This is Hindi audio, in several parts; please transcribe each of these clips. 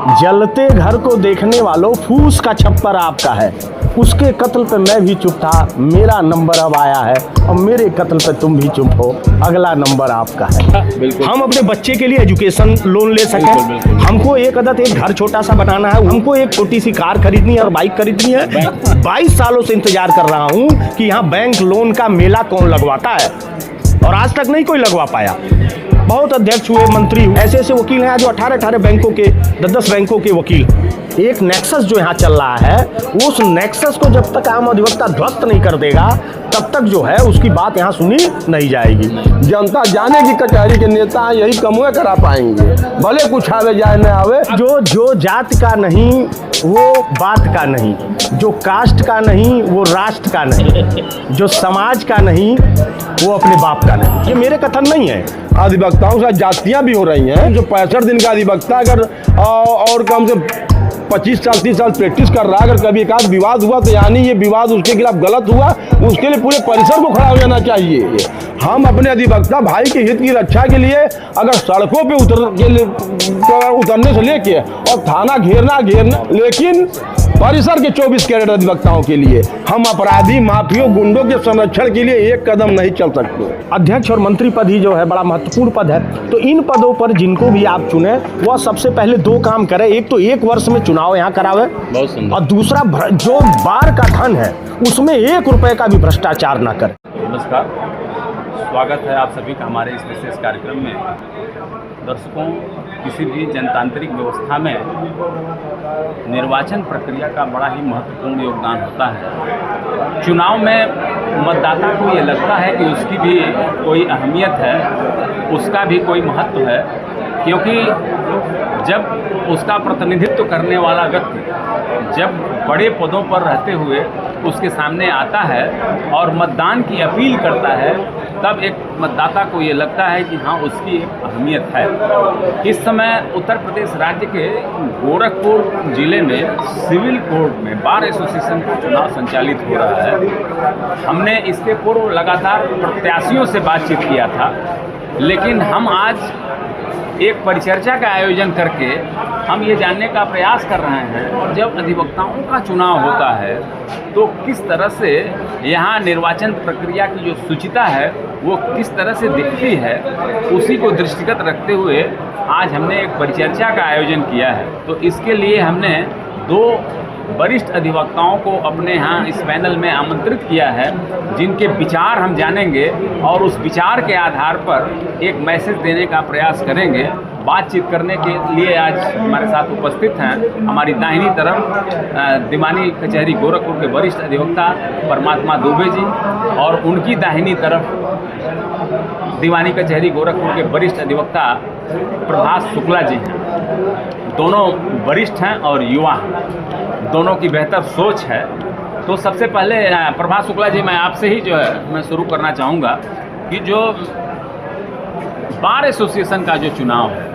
जलते घर को देखने वालों, फूस का छप्पर आपका है। उसके कत्ल पे मैं भी चुप था, मेरा नंबर अब आया है और मेरे कत्ल पे तुम भी चुप हो, अगला नंबर आपका है। हम अपने बच्चे के लिए एजुकेशन लोन ले सकें, हमको एक घर छोटा सा बनाना है, हमको एक छोटी सी कार खरीदनी है और बाइक खरीदनी है। 22 सालों से इंतजार कर रहा हूँ कि यहाँ बैंक लोन का मेला कौन लगवाता है और आज तक नहीं कोई लगवा पाया। बहुत अध्यक्ष हुए, मंत्री हुए, ऐसे ऐसे वकील हैं जो 18 बैंकों के 10 बैंकों के वकील। एक नेक्सस जो यहाँ चल रहा है, उस नेक्सस को जब तक आम अधिवक्ता ध्वस्त नहीं कर देगा तब तक जो है उसकी बात यहाँ सुनी नहीं जाएगी। जनता जाने की कचहरी के नेता यही कमुए करा पाएंगे, भले कुछ आवे जाए न आवे। जो जात का नहीं वो बात का नहीं, जो कास्ट का नहीं वो राष्ट्र का नहीं, जो समाज का नहीं वो अपने बाप का नहीं। ये मेरे कथन नहीं है। अधिवक्ताओं के साथ जातियाँ भी हो रही हैं। जो 65 दिन का अधिवक्ता अगर और कम से 25 साल 30 साल प्रैक्टिस कर रहा है, अगर कभी एक आध विवाद हुआ तो यानी ये विवाद उसके खिलाफ गलत हुआ, उसके लिए पूरे परिसर को खड़ा हो जाना चाहिए। हम अपने अधिवक्ता भाई के हित की रक्षा के लिए अगर सड़कों पे उतरने से लेके और थाना घेरना, लेकिन परिसर के 24 कैरेट अधिवक्ताओं के लिए हम अपराधी माफियों गुंडों के संरक्षण के लिए एक कदम नहीं चल सकते। अध्यक्ष और मंत्री पद ही जो है बड़ा महत्वपूर्ण पद है, तो इन पदों पर जिनको भी आप चुने वह सबसे पहले 2 काम करे। एक तो 1 वर्ष में चुनाव यहाँ करावे और दूसरा जो बार का धन है उसमें 1 रुपए का भी भ्रष्टाचार ना करे। नमस्कार, स्वागत है आप सभी का हमारे इस विशेष कार्यक्रम में। दर्शकों, किसी भी जनतांत्रिक व्यवस्था में निर्वाचन प्रक्रिया का बड़ा ही महत्वपूर्ण योगदान होता है। चुनाव में मतदाता को ये लगता है कि उसकी भी कोई अहमियत है, उसका भी कोई महत्व है, क्योंकि जब उसका प्रतिनिधित्व करने वाला व्यक्ति जब बड़े पदों पर रहते हुए उसके सामने आता है और मतदान की अपील करता है, तब एक मतदाता को ये लगता है कि हाँ, उसकी एक अहमियत है। इस समय उत्तर प्रदेश राज्य के गोरखपुर जिले में सिविल कोर्ट में बार एसोसिएशन का चुनाव संचालित हो रहा है। हमने इसके पूर्व लगातार प्रत्याशियों से बातचीत किया था, लेकिन हम आज एक परिचर्चा का आयोजन करके हम ये जानने का प्रयास कर रहे हैं, और जब अधिवक्ताओं का चुनाव होता है तो किस तरह से यहाँ निर्वाचन प्रक्रिया की जो शुचिता है वो किस तरह से दिखती है, उसी को दृष्टिगत रखते हुए आज हमने एक परिचर्चा का आयोजन किया है। तो इसके लिए हमने 2 वरिष्ठ अधिवक्ताओं को अपने यहाँ इस पैनल में आमंत्रित किया है, जिनके विचार हम जानेंगे और उस विचार के आधार पर एक मैसेज देने का प्रयास करेंगे। बातचीत करने के लिए आज हमारे साथ उपस्थित हैं हमारी दाहिनी तरफ दीवानी कचहरी गोरखपुर के वरिष्ठ अधिवक्ता परमात्मा दुबे जी, और उनकी दाहिनी तरफ दीवानी कचहरी गोरखपुर के वरिष्ठ अधिवक्ता प्रभास शुक्ला जी हैं। दोनों वरिष्ठ हैं और युवा हैं, दोनों की बेहतर सोच है। तो सबसे पहले प्रभास शुक्ला जी, मैं आपसे ही जो है मैं शुरू करना चाहूँगा कि जो बार एसोसिएशन का जो चुनाव है,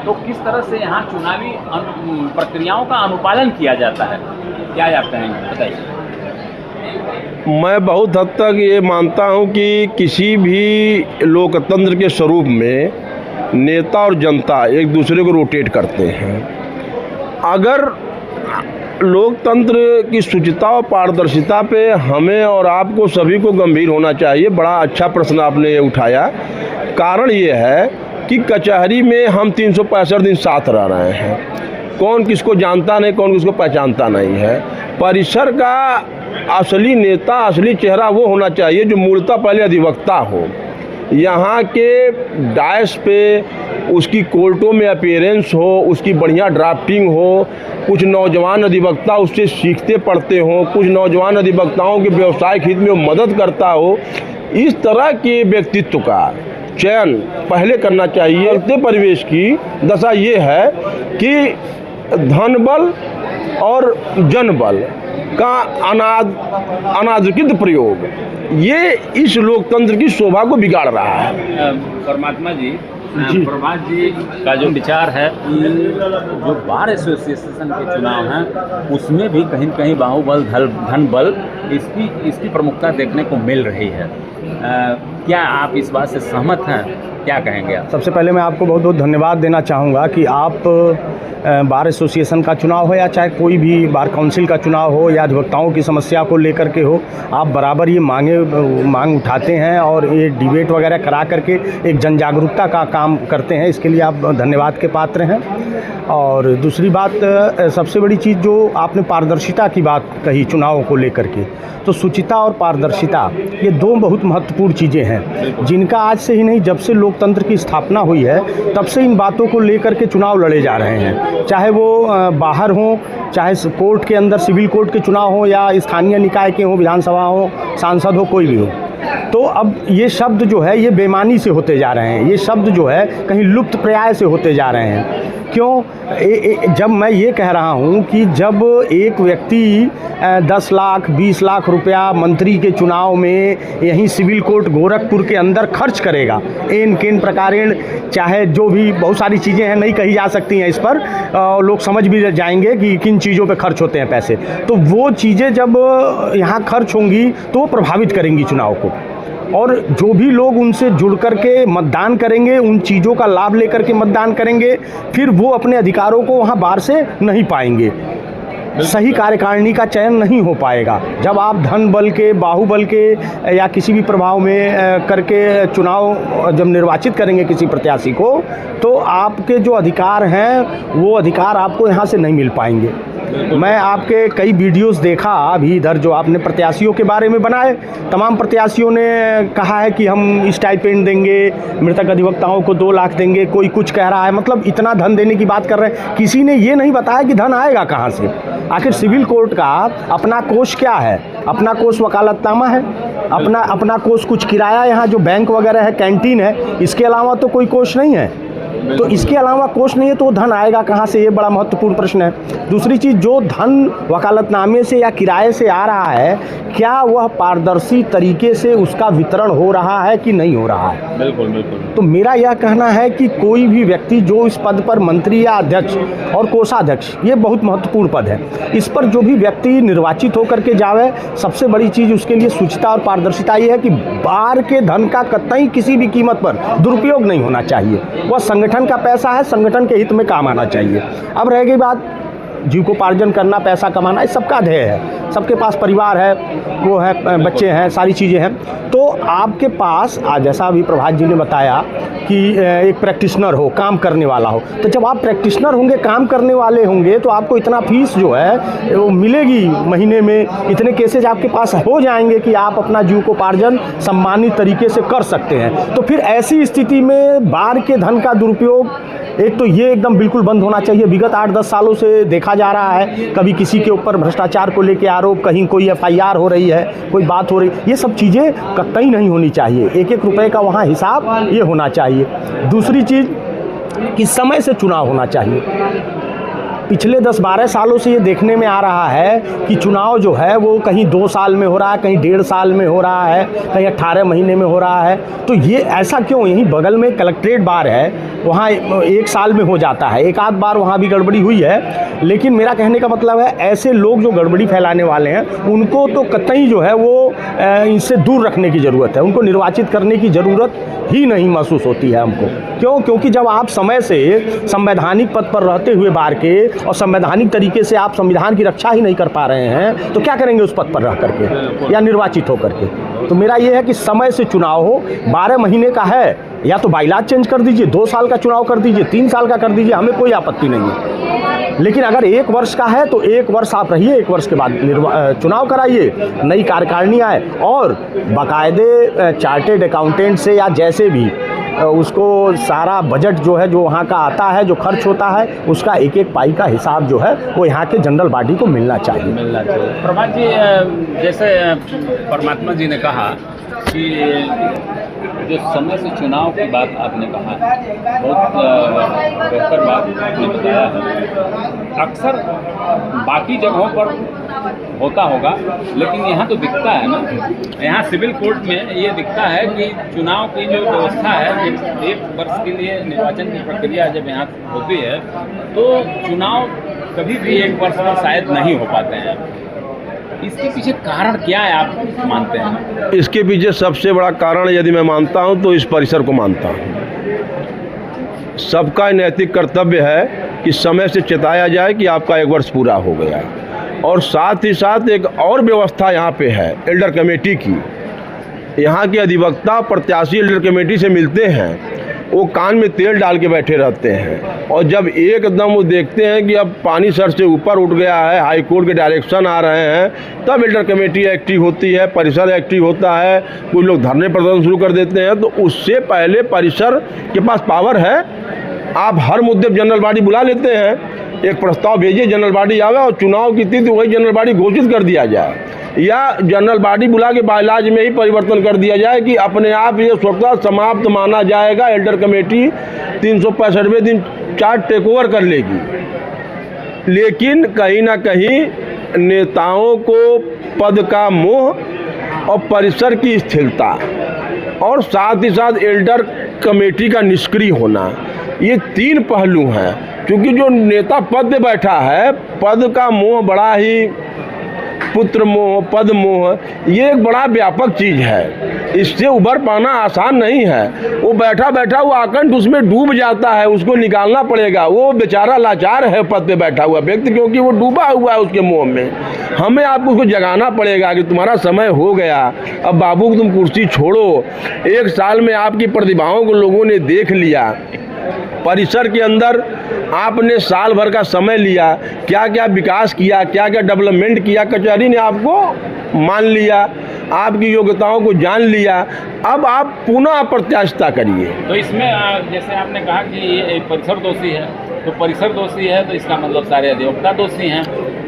तो किस तरह से यहाँ चुनावी प्रक्रियाओं का अनुपालन किया जाता है, क्या आप कहेंगे, बताइए। मैं बहुत हद तक ये मानता हूँ कि किसी भी लोकतंत्र के स्वरूप में नेता और जनता एक दूसरे को रोटेट करते हैं। अगर लोकतंत्र की शुचिता और पारदर्शिता पे हमें और आपको सभी को गंभीर होना चाहिए। बड़ा अच्छा प्रश्न आपने ये उठाया। कारण ये है कि कचहरी में हम 365 दिन साथ रह रहे हैं, कौन किसको जानता नहीं, कौन किसको पहचानता नहीं है। परिसर का असली नेता, असली चेहरा वो होना चाहिए जो मूलतः पहले अधिवक्ता हो। यहाँ के डायस पे उसकी कोर्टों में अपीयरेंस हो, उसकी बढ़िया ड्राफ्टिंग हो, कुछ नौजवान अधिवक्ता उससे सीखते पढ़ते हों, कुछ नौजवान अधिवक्ताओं के व्यवसायिक हित में वो मदद करता हो। इस तरह के व्यक्तित्व का चयन पहले करना चाहिए। इतने परिवेश की दशा ये है कि धन बल और जनबल का अनाधिकृत प्रयोग ये इस लोकतंत्र की शोभा को बिगाड़ रहा है। परमात्मा जी, प्रभास जी का जो विचार है कि जो बार एसोसिएशन के चुनाव हैं उसमें भी कहीं कहीं बाहुबल धन बल इसकी प्रमुखता देखने को मिल रही है। क्या आप इस बात से सहमत हैं क्या कहेंगे आप? सबसे पहले मैं आपको बहुत बहुत धन्यवाद देना चाहूँगा कि आप बार एसोसिएशन का चुनाव हो या चाहे कोई भी बार काउंसिल का चुनाव हो या अधिवक्ताओं की समस्या को लेकर के हो, आप बराबर ये मांग उठाते हैं और ये डिबेट वगैरह करा करके एक जन जागरूकता का काम करते हैं। इसके लिए आप धन्यवाद के पात्र हैं। और दूसरी बात, सबसे बड़ी चीज़ जो आपने पारदर्शिता की बात कही चुनावों को लेकर के, तो शुचिता और पारदर्शिता ये दो बहुत महत्वपूर्ण चीज़ें हैं जिनका आज से ही नहीं, जब से लोकतंत्र की स्थापना हुई है तब से इन बातों को लेकर के चुनाव लड़े जा रहे हैं। चाहे वो बाहर हों, चाहे कोर्ट के अंदर सिविल कोर्ट के चुनाव हो या स्थानीय निकाय के हों, विधानसभा हो, सांसद हो, कोई भी हो। तो अब ये शब्द जो है ये बेईमानी से होते जा रहे हैं, ये शब्द जो है कहीं लुप्त प्राय से होते जा रहे हैं। क्यों? जब मैं ये कह रहा हूँ कि जब एक व्यक्ति 10 लाख 20 लाख रुपया मंत्री के चुनाव में यहीं सिविल कोर्ट गोरखपुर के अंदर खर्च करेगा, किन प्रकारेण, चाहे जो भी बहुत सारी चीज़ें हैं नहीं कही जा सकती हैं इस पर, लोग समझ भी जाएंगे कि किन चीज़ों पे खर्च होते हैं पैसे, तो वो चीज़ें जब यहाँ खर्च होंगी तो वो प्रभावित करेंगी चुनाव को। और जो भी लोग उनसे जुड़ कर के मतदान करेंगे, उन चीज़ों का लाभ लेकर के मतदान करेंगे, फिर वो अपने अधिकारों को वहाँ बाहर से नहीं पाएंगे, सही कार्यकारिणी का चयन नहीं हो पाएगा। जब आप धन बल के, बाहुबल के या किसी भी प्रभाव में करके चुनाव जब निर्वाचित करेंगे किसी प्रत्याशी को, तो आपके जो अधिकार हैं वो अधिकार आपको यहाँ से नहीं मिल पाएंगे। मैं आपके कई वीडियोस देखा अभी इधर जो आपने प्रत्याशियों के बारे में बनाए, तमाम प्रत्याशियों ने कहा है कि हम स्टाइपेंड देंगे, मृतक अधिवक्ताओं को 2 लाख देंगे, कोई कुछ कह रहा है, मतलब इतना धन देने की बात कर रहे हैं। किसी ने ये नहीं बताया कि धन आएगा कहाँ से। आखिर सिविल कोर्ट का अपना कोष क्या है? अपना कोष वकालतनामा है, अपना कोष कुछ किराया, यहाँ जो बैंक वगैरह है, कैंटीन है, इसके अलावा तो कोई कोष नहीं है। तो इसके अलावा कोष नहीं है तो धन आएगा कहाँ से, ये बड़ा महत्वपूर्ण प्रश्न है। दूसरी चीज़, जो धन वकालतनामे से या किराए से आ रहा है, क्या वह पारदर्शी तरीके से उसका वितरण हो रहा है कि नहीं हो रहा है? बिल्कुल बिल्कुल। तो मेरा यह कहना है कि कोई भी व्यक्ति जो इस पद पर मंत्री या अध्यक्ष और कोषाध्यक्ष, ये बहुत महत्वपूर्ण पद है, इस पर जो भी व्यक्ति निर्वाचित होकर के जावे, सबसे बड़ी चीज़ उसके लिए शुचिता और पारदर्शिता ये है कि बाहर के धन का कतई किसी भी कीमत पर दुरुपयोग नहीं होना चाहिए। वह संगठन का पैसा है, संगठन के हित में काम आना चाहिए। अब रह गई बात जीविकोपार्जन करना, पैसा कमाना, इस सबका ध्येय है, सबके पास परिवार है, वो है, बच्चे हैं, सारी चीज़ें हैं। तो आपके पास आज जैसा अभी प्रभात जी ने बताया कि एक प्रैक्टिशनर हो, काम करने वाला हो, तो जब आप प्रैक्टिशनर होंगे, काम करने वाले होंगे, तो आपको इतना फीस जो है वो मिलेगी महीने में, इतने केसेज आपके पास हो जाएंगे कि आप अपना जीविकोपार्जन सम्मानित तरीके से कर सकते हैं। तो फिर ऐसी स्थिति में बाहर के धन का दुरुपयोग, एक तो ये एकदम बिल्कुल बंद होना चाहिए। विगत 8-10 सालों से देखा जा रहा है, कभी किसी के ऊपर भ्रष्टाचार को लेकर आरोप, कहीं कोई FIR हो रही है, कोई बात हो रही, ये सब चीज़ें कतई नहीं होनी चाहिए। 1-1 रुपए का वहाँ हिसाब ये होना चाहिए। दूसरी चीज़ कि समय से चुनाव होना चाहिए। पिछले 10-12 सालों से ये देखने में आ रहा है कि चुनाव जो है वो कहीं 2 साल में हो रहा है, कहीं 1.5 साल में हो रहा है, कहीं 18 महीने में हो रहा है। तो ये ऐसा क्यों? यहीं बगल में कलेक्ट्रेट बार है, वहाँ 1 साल में हो जाता है, एक आध बार वहाँ भी गड़बड़ी हुई है। लेकिन मेरा कहने का मतलब है, ऐसे लोग जो गड़बड़ी फैलाने वाले हैं उनको तो कतई जो है वो इनसे दूर रखने की ज़रूरत है, उनको निर्वाचित करने की ज़रूरत ही नहीं महसूस होती है हमको। क्यों? क्योंकि जब आप समय से संवैधानिक पद पर रहते हुए बाहर के और संवैधानिक तरीके से आप संविधान की रक्षा ही नहीं कर पा रहे हैं, तो क्या करेंगे उस पद पर रह करके या निर्वाचित होकर के? तो मेरा ये है कि समय से चुनाव हो। 12 महीने का है, या तो बाइलाज चेंज कर दीजिए, 2 साल का चुनाव कर दीजिए, 3 साल का कर दीजिए, हमें कोई आपत्ति नहीं है। लेकिन अगर 1 वर्ष का है तो 1 वर्ष आप रहिए, 1 वर्ष के बाद चुनाव कराइए, नई कार्यकारिणी आए और बाकायदे चार्टेड अकाउंटेंट से या जैसे भी उसको सारा बजट जो है, जो वहाँ का आता है, जो खर्च होता है, उसका 1-1 पाई का हिसाब जो है वो यहाँ के जनरल बॉडी को मिलना चाहिए। प्रभात जी, जैसे परमात्मा जी ने कहा कि जो समय से चुनाव की बात आपने कहा, बहुत बेहतर बात आपने बताया है। अक्सर बाकी जगहों पर होता होगा, लेकिन यहाँ तो दिखता है ना, यहाँ सिविल कोर्ट में ये दिखता है कि चुनाव की जो व्यवस्था है, 1 वर्ष के लिए निर्वाचन की प्रक्रिया जब यहाँ होती है तो चुनाव कभी भी 1 वर्ष में शायद नहीं हो पाते हैं। इसके पीछे कारण क्या है, आप मानते हैं? इसके पीछे सबसे बड़ा कारण यदि मैं मानता हूं तो इस परिसर को मानता हूं। सबका नैतिक कर्तव्य है कि समय से चेताया जाए कि आपका 1 वर्ष पूरा हो गया। और साथ ही साथ एक और व्यवस्था यहाँ पे है एल्डर कमेटी की। यहाँ के अधिवक्ता प्रत्याशी एल्डर कमेटी से मिलते हैं, वो कान में तेल डाल के बैठे रहते हैं, और जब एकदम वो देखते हैं कि अब पानी सर से ऊपर उठ गया है, हाई कोर्ट के डायरेक्शन आ रहे हैं, तब एल्डर कमेटी एक्टिव होती है, परिसर एक्टिव होता है, कुछ लोग धरने प्रदर्शन शुरू कर देते हैं। तो उससे पहले परिसर के पास पावर है, आप हर मुद्दे पर जनरल बॉडी बुला लेते हैं, एक प्रस्ताव भेजिए, जनरल बॉडी आवे और चुनाव की तिथि वही जनरल बॉडी घोषित कर दिया जाए, या जनरल बॉडी बुला के बायलाज में ही परिवर्तन कर दिया जाए कि अपने आप ये स्वतः समाप्त माना जाएगा। एल्डर कमेटी 365वें दिन चार्ज टेक ओवर कर लेगी। लेकिन कहीं ना कहीं नेताओं को पद का मोह और परिसर की स्थिरता और साथ ही साथ एल्डर कमेटी का निष्क्रिय होना, ये 3 पहलू हैं। क्योंकि जो नेता पद पे बैठा है, पद का मोह बड़ा ही, पुत्र मोह, पद मोह, ये एक बड़ा व्यापक चीज़ है, इससे उभर पाना आसान नहीं है। वो बैठा बैठा वो आकंठ उसमें डूब जाता है, उसको निकालना पड़ेगा। वो बेचारा लाचार है पद पे बैठा हुआ व्यक्ति, क्योंकि वो डूबा हुआ है उसके मोह में। हमें आपको उसको जगाना पड़ेगा कि तुम्हारा समय हो गया, अब बाबू तुम कुर्सी छोड़ो। 1 साल में आपकी प्रतिभाओं को लोगों ने देख लिया, परिसर के अंदर आपने साल भर का समय लिया, क्या क्या विकास किया, क्या क्या डेवलपमेंट किया, कचहरी ने आपको मान लिया, आपकी योग्यताओं को जान लिया। अब आप पुनः प्रत्याशिता करिए। तो इसमें जैसे आपने कहा कि ये परिसर दोषी है, तो परिसर दोषी है तो इसका मतलब सारे अधिवक्ता दोषी हैं,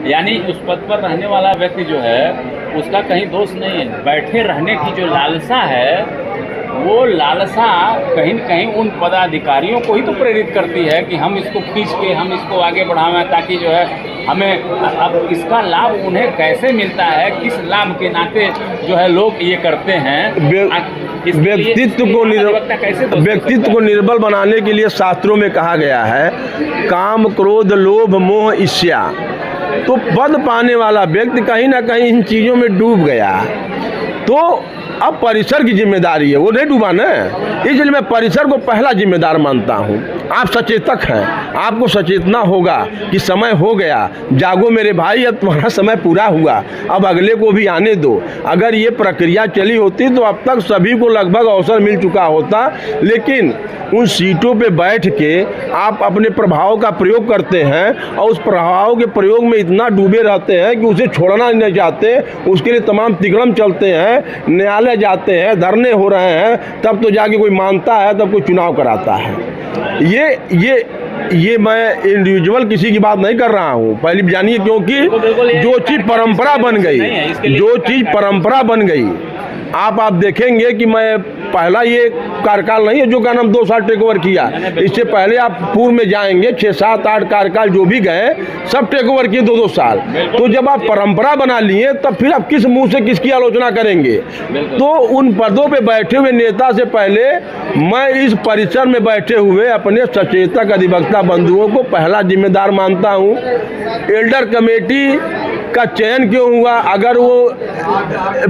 यानी उस पद पर रहने वाला व्यक्ति जो है उसका कहीं दोष नहीं है। बैठे रहने की जो लालसा है, वो लालसा कहीं न कहीं उन पदाधिकारियों को ही तो प्रेरित करती है कि हम इसको खींच के हम इसको आगे बढ़ावें, ताकि जो है हमें अब इसका लाभ उन्हें कैसे मिलता है, किस लाभ के नाते जो है लोग ये करते हैं। व्यक्तित्व को निर्बल बनाने के लिए शास्त्रों में कहा गया है, काम, क्रोध, लोभ, मोह, ईर्ष्या। तो पद पाने वाला व्यक्ति कहीं ना कहीं इन चीज़ों में डूब गया, तो अब परिसर की जिम्मेदारी है, वो नहीं डूबा ना। इसलिए मैं परिसर को पहला जिम्मेदार मानता हूँ। आप सचेतक हैं, आपको सचेतना होगा कि समय हो गया, जागो मेरे भाई, अब तुम्हारा समय पूरा हुआ, अब अगले को भी आने दो। अगर ये प्रक्रिया चली होती तो अब तक सभी को लगभग अवसर मिल चुका होता। लेकिन उन सीटों पे बैठ के आप अपने प्रभाव का प्रयोग करते हैं और उस प्रभाव के प्रयोग में इतना डूबे रहते हैं कि उसे छोड़ना नहीं चाहते। उसके लिए तमाम तिकड़म चलते हैं, न्यायालय जाते हैं, धरने हो रहे हैं, तब तो जाके कोई मानता है, तब कोई चुनाव कराता है। ये मैं इंडिविजुअल किसी की बात नहीं कर रहा हूँ, पहले जानिए, क्योंकि जो चीज़ परंपरा बन गई, जो चीज़ परंपरा बन गई, आप देखेंगे कि मैं पहला ये कार्यकाल नहीं है जो का नाम 2 साल टेक ओवर किया। इससे पहले आप पूर्व में जाएंगे 6, 7, 8 कार्यकाल जो भी गए, सब टेक ओवर किए 2-2 साल। तो जब आप परंपरा बना लिए, तब फिर आप किस मुंह से किसकी आलोचना करेंगे। तो उन पदों पे बैठे हुए नेता से पहले मैं इस परिसर में बैठे हुए अपने सचेतक अधिवक्ता बंधुओं को पहला जिम्मेदार मानता हूँ। एल्डर कमेटी का चयन क्यों हुआ, अगर वो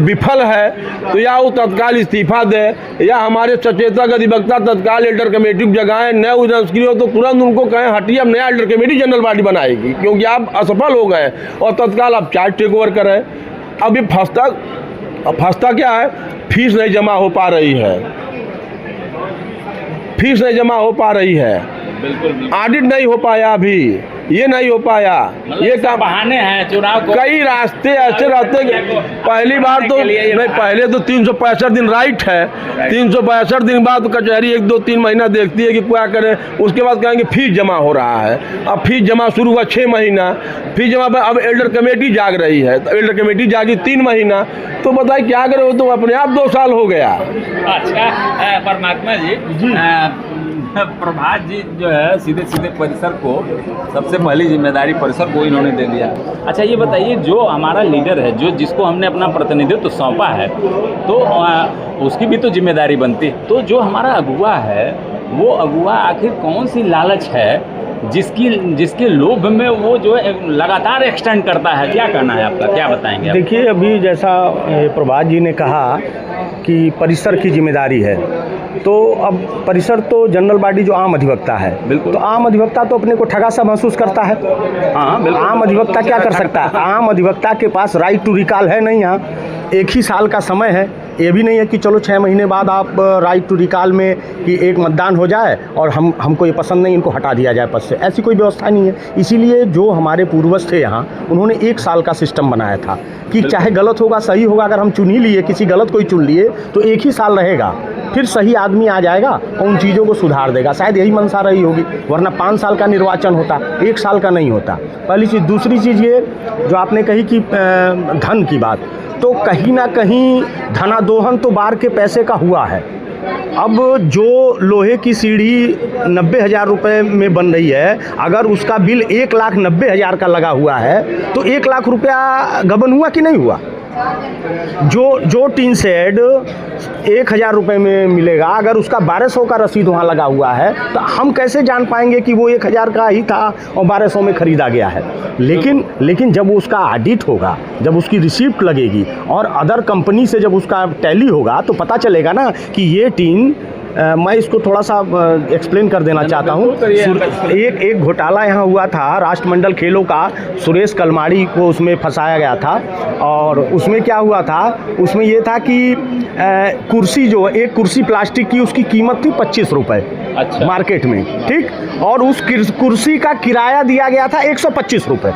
विफल है तो या वो तत्काल इस्तीफा दे, या हमारे सचेतक अधिवक्ता तत्काल एल्डर कमेटी की जगह नए निष्क्रिय हो तो तुरंत उनको कहें हटिए, अब नया एल्डर कमेटी जनरल बॉडी बनाएगी, क्योंकि आप असफल हो गए, और तत्काल आप चार्ज टेक ओवर करें। अब ये फंसता क्या है, फीस नहीं जमा हो पा रही है, फीस नहीं जमा हो पा रही है, बिल्कुल ऑडिट नहीं हो पाया, अभी ये नहीं हो पाया, ये क्या बहाने हैं चुनाव को। कई रास्ते ऐसे रहते हैं। पहली बार तो नहीं, पहले तो 365 दिन राइट है, 365 दिन बाद कचहरी 1, 2, 3 महीना देखती है कि क्या करें, उसके बाद कहेंगे फीस जमा हो रहा है। अब फीस जमा शुरू हुआ 6 महीना, फीस जमा पर अब एल्डर कमेटी जाग रही है, तो एल्डर कमेटी जागी 3 महीना, तो बताइए क्या करें, तो अपने आप 2 साल हो गया। अच्छा परमात्मा जी, प्रभात जी जो है सीधे सीधे परिसर को सबसे पहली जिम्मेदारी परिसर को इन्होंने दे दिया। अच्छा ये बताइए, जो हमारा लीडर है, जो जिसको हमने अपना प्रतिनिधित्व सौंपा है, तो उसकी भी तो जिम्मेदारी बनती है। तो जो हमारा अगुवा है, वो अगुवा आखिर कौन सी लालच है जिसके लोभ में वो जो है लगातार एक्सटेंड करता है। क्या कहना है आपका, क्या बताएंगे आप? देखिए, अभी जैसा प्रभात जी ने कहा कि परिसर की जिम्मेदारी है, तो अब परिसर तो जनरल बॉडी जो आम अधिवक्ता है, बिल्कुल, तो आम अधिवक्ता तो अपने को ठगा सा महसूस करता है। हाँ बिल्कुल। आम अधिवक्ता क्या कर सकता है? आम अधिवक्ता के पास राइट टू रिकॉल है नहीं। यहाँ 1 ही साल का समय है, ये भी नहीं है कि चलो 6 महीने बाद आप राइट टू रिकॉल में कि एक मतदान हो जाए और हमको ये पसंद नहीं, इनको हटा दिया जाए पद से, ऐसी कोई व्यवस्था नहीं है। इसीलिए जो हमारे पूर्वज थे यहाँ, उन्होंने 1 साल का सिस्टम बनाया था कि चाहे गलत होगा सही होगा, अगर हम चुन ही लिए, किसी गलत को ही चुन लिए, तो 1 ही साल रहेगा, फिर सही आदमी आ जाएगा और उन चीज़ों को सुधार देगा। शायद यही मंशा रही होगी, वरना 5 साल का निर्वाचन होता, 1 साल का नहीं होता। पहली चीज़। दूसरी चीज़ ये जो आपने कही कि धन की बात, तो कहीं ना कहीं धनादोहन तो बार के पैसे का हुआ है। अब जो लोहे की सीढ़ी 90,000 रुपये में बन रही है, अगर उसका बिल 1,90,000 का लगा हुआ है, तो 1 लाख रुपया गबन हुआ कि नहीं हुआ? जो टीन शेड 1,000 रुपये में मिलेगा, अगर उसका 1200 का रसीद वहाँ लगा हुआ है, तो हम कैसे जान पाएंगे कि वो 1,000 का ही था और 1200 में ख़रीदा गया है? लेकिन जब उसका ऑडिट होगा, जब उसकी रिसिप्ट लगेगी और अदर कंपनी से जब उसका टैली होगा, तो पता चलेगा ना कि ये टीन मैं इसको थोड़ा सा एक्सप्लेन कर देना चाहता हूँ। एक घोटाला यहाँ हुआ था राष्ट्रमंडल खेलों का, सुरेश कलमाड़ी को उसमें फंसाया गया था। और उसमें क्या हुआ था, उसमें ये था कि कुर्सी जो एक कुर्सी प्लास्टिक की, उसकी कीमत थी 25 रुपये अच्छा। मार्केट में, ठीक, और उस कुर्सी का किराया दिया गया था 125 रुपये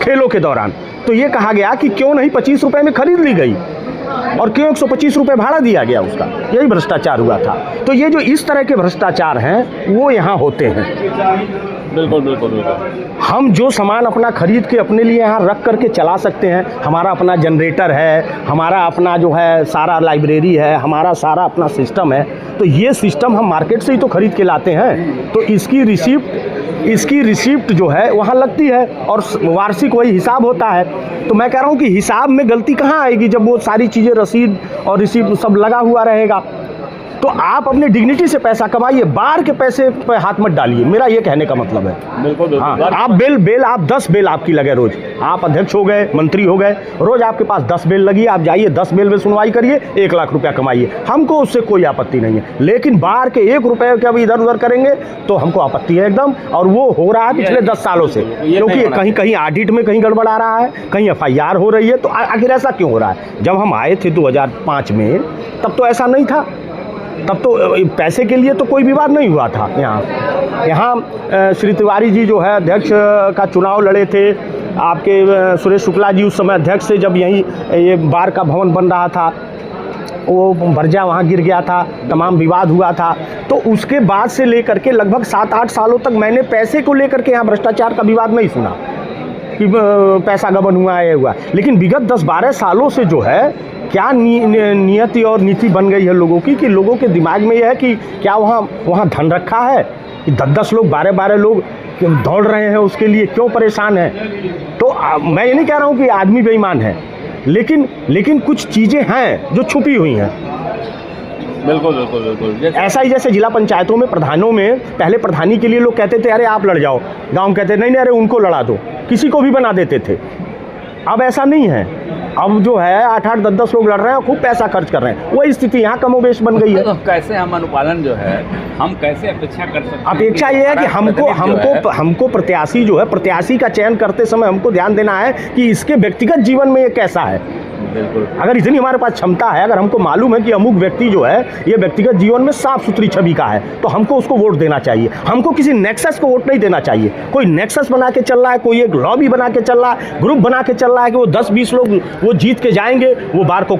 खेलों के दौरान। तो ये कहा गया कि क्यों नहीं 25 रुपये में खरीद ली गई और क्यों 125 रुपये भाड़ा दिया गया उसका? यही भ्रष्टाचार हुआ था। तो ये जो इस तरह के भ्रष्टाचार हैं वो यहाँ होते हैं। बिल्कुल बिल्कुल बिल्कुल। हम जो सामान अपना खरीद के अपने लिए यहाँ रख करके चला सकते हैं, हमारा अपना जनरेटर है, हमारा अपना जो है सारा लाइब्रेरी है, हमारा सारा अपना सिस्टम है, तो ये सिस्टम हम मार्केट से ही तो खरीद के लाते हैं। तो इसकी रिसिप्ट जो है वहाँ लगती है और वार्षिक वही हिसाब होता है। तो मैं कह रहा हूँ कि हिसाब में गलती कहाँ आएगी जब वो सारी चीज़ें रसीद और रिसिप्ट सब लगा हुआ रहेगा? तो आप अपने डिग्निटी से पैसा कमाइए, बार के पैसे पे हाथ मत डालिए, मेरा ये कहने का मतलब है। बिल्कुल। हाँ, आप बेल आप 10 बेल आपकी लगे रोज, आप अध्यक्ष हो गए, मंत्री हो गए, रोज आपके पास 10 बेल लगी, आप जाइए 10 बेल में सुनवाई करिए, 1 लाख रुपया कमाइए, हमको उससे कोई आपत्ति नहीं है। लेकिन बार के 1 रुपये का भी इधर उधर करेंगे तो हमको आपत्ति है एकदम। और वो हो रहा है पिछले 10 सालों से, क्योंकि कहीं कहीं ऑडिट में कहीं गड़बड़ आ रहा है, कहीं FIR हो रही है। तो आखिर ऐसा क्यों हो रहा है? जब हम आए थे 2005 में, तब तो ऐसा नहीं था, तब तो पैसे के लिए तो कोई विवाद नहीं हुआ था। यहाँ श्री तिवारी जी जो है अध्यक्ष का चुनाव लड़े थे, आपके सुरेश शुक्ला जी उस समय अध्यक्ष थे, जब यहीं ये बार का भवन बन रहा था, वो भर्जा वहाँ गिर गया था, तमाम विवाद हुआ था। तो उसके बाद से लेकर के लगभग 7-8 सालों तक मैंने पैसे को लेकर के यहाँ भ्रष्टाचार का विवाद नहीं सुना कि पैसा गबन हुआ है, हुआ। लेकिन विगत 10-12 सालों से जो है क्या नियति और नीति बन गई है लोगों की, कि लोगों के दिमाग में यह है कि क्या वहाँ धन रखा है कि 10-10 लोग 12-12 लोग दौड़ रहे हैं उसके लिए, क्यों परेशान हैं? तो मैं ये नहीं कह रहा हूँ कि आदमी बेईमान है, लेकिन कुछ चीज़ें हैं जो छुपी हुई हैं। बिल्कुल बिल्कुल बिल्कुल। ऐसा ही जैसे जिला पंचायतों में प्रधानों में पहले प्रधानी के लिए लोग कहते थे अरे आप लड़ जाओ, गांव कहते नहीं अरे उनको लड़ा दो, किसी को भी बना देते थे। अब ऐसा नहीं है, अब जो है 8-8, 10-10 लोग लड़ रहे हैं, खूब पैसा खर्च कर रहे हैं। वही स्थिति यहाँ कमोबेश बन गई है। तो कैसे हम अनुपालन जो है हम कैसे अपेक्षा कर सकते हैं? अपेक्षा ये है कि हमको प्रत्याशी जो है, प्रत्याशी का चयन करते समय हमको ध्यान देना है कि इसके व्यक्तिगत जीवन में ये कैसा है। बिल्कुल। अगर इतनी हमारे पास क्षमता है, अगर हमको मालूम है कि अमुक व्यक्ति जो है ये व्यक्तिगत जीवन में साफ सुथरी छवि का है, तो हमको उसको वोट देना चाहिए। हमको किसी नेक्सस को वोट नहीं देना चाहिए। कोई नेक्सस बना के चल रहा है, कोई एक लॉबी बना के चल रहा है, ग्रुप बना के चल रहा है कि वो 10-20 लोग वो जीत के जाएंगे, वो बार को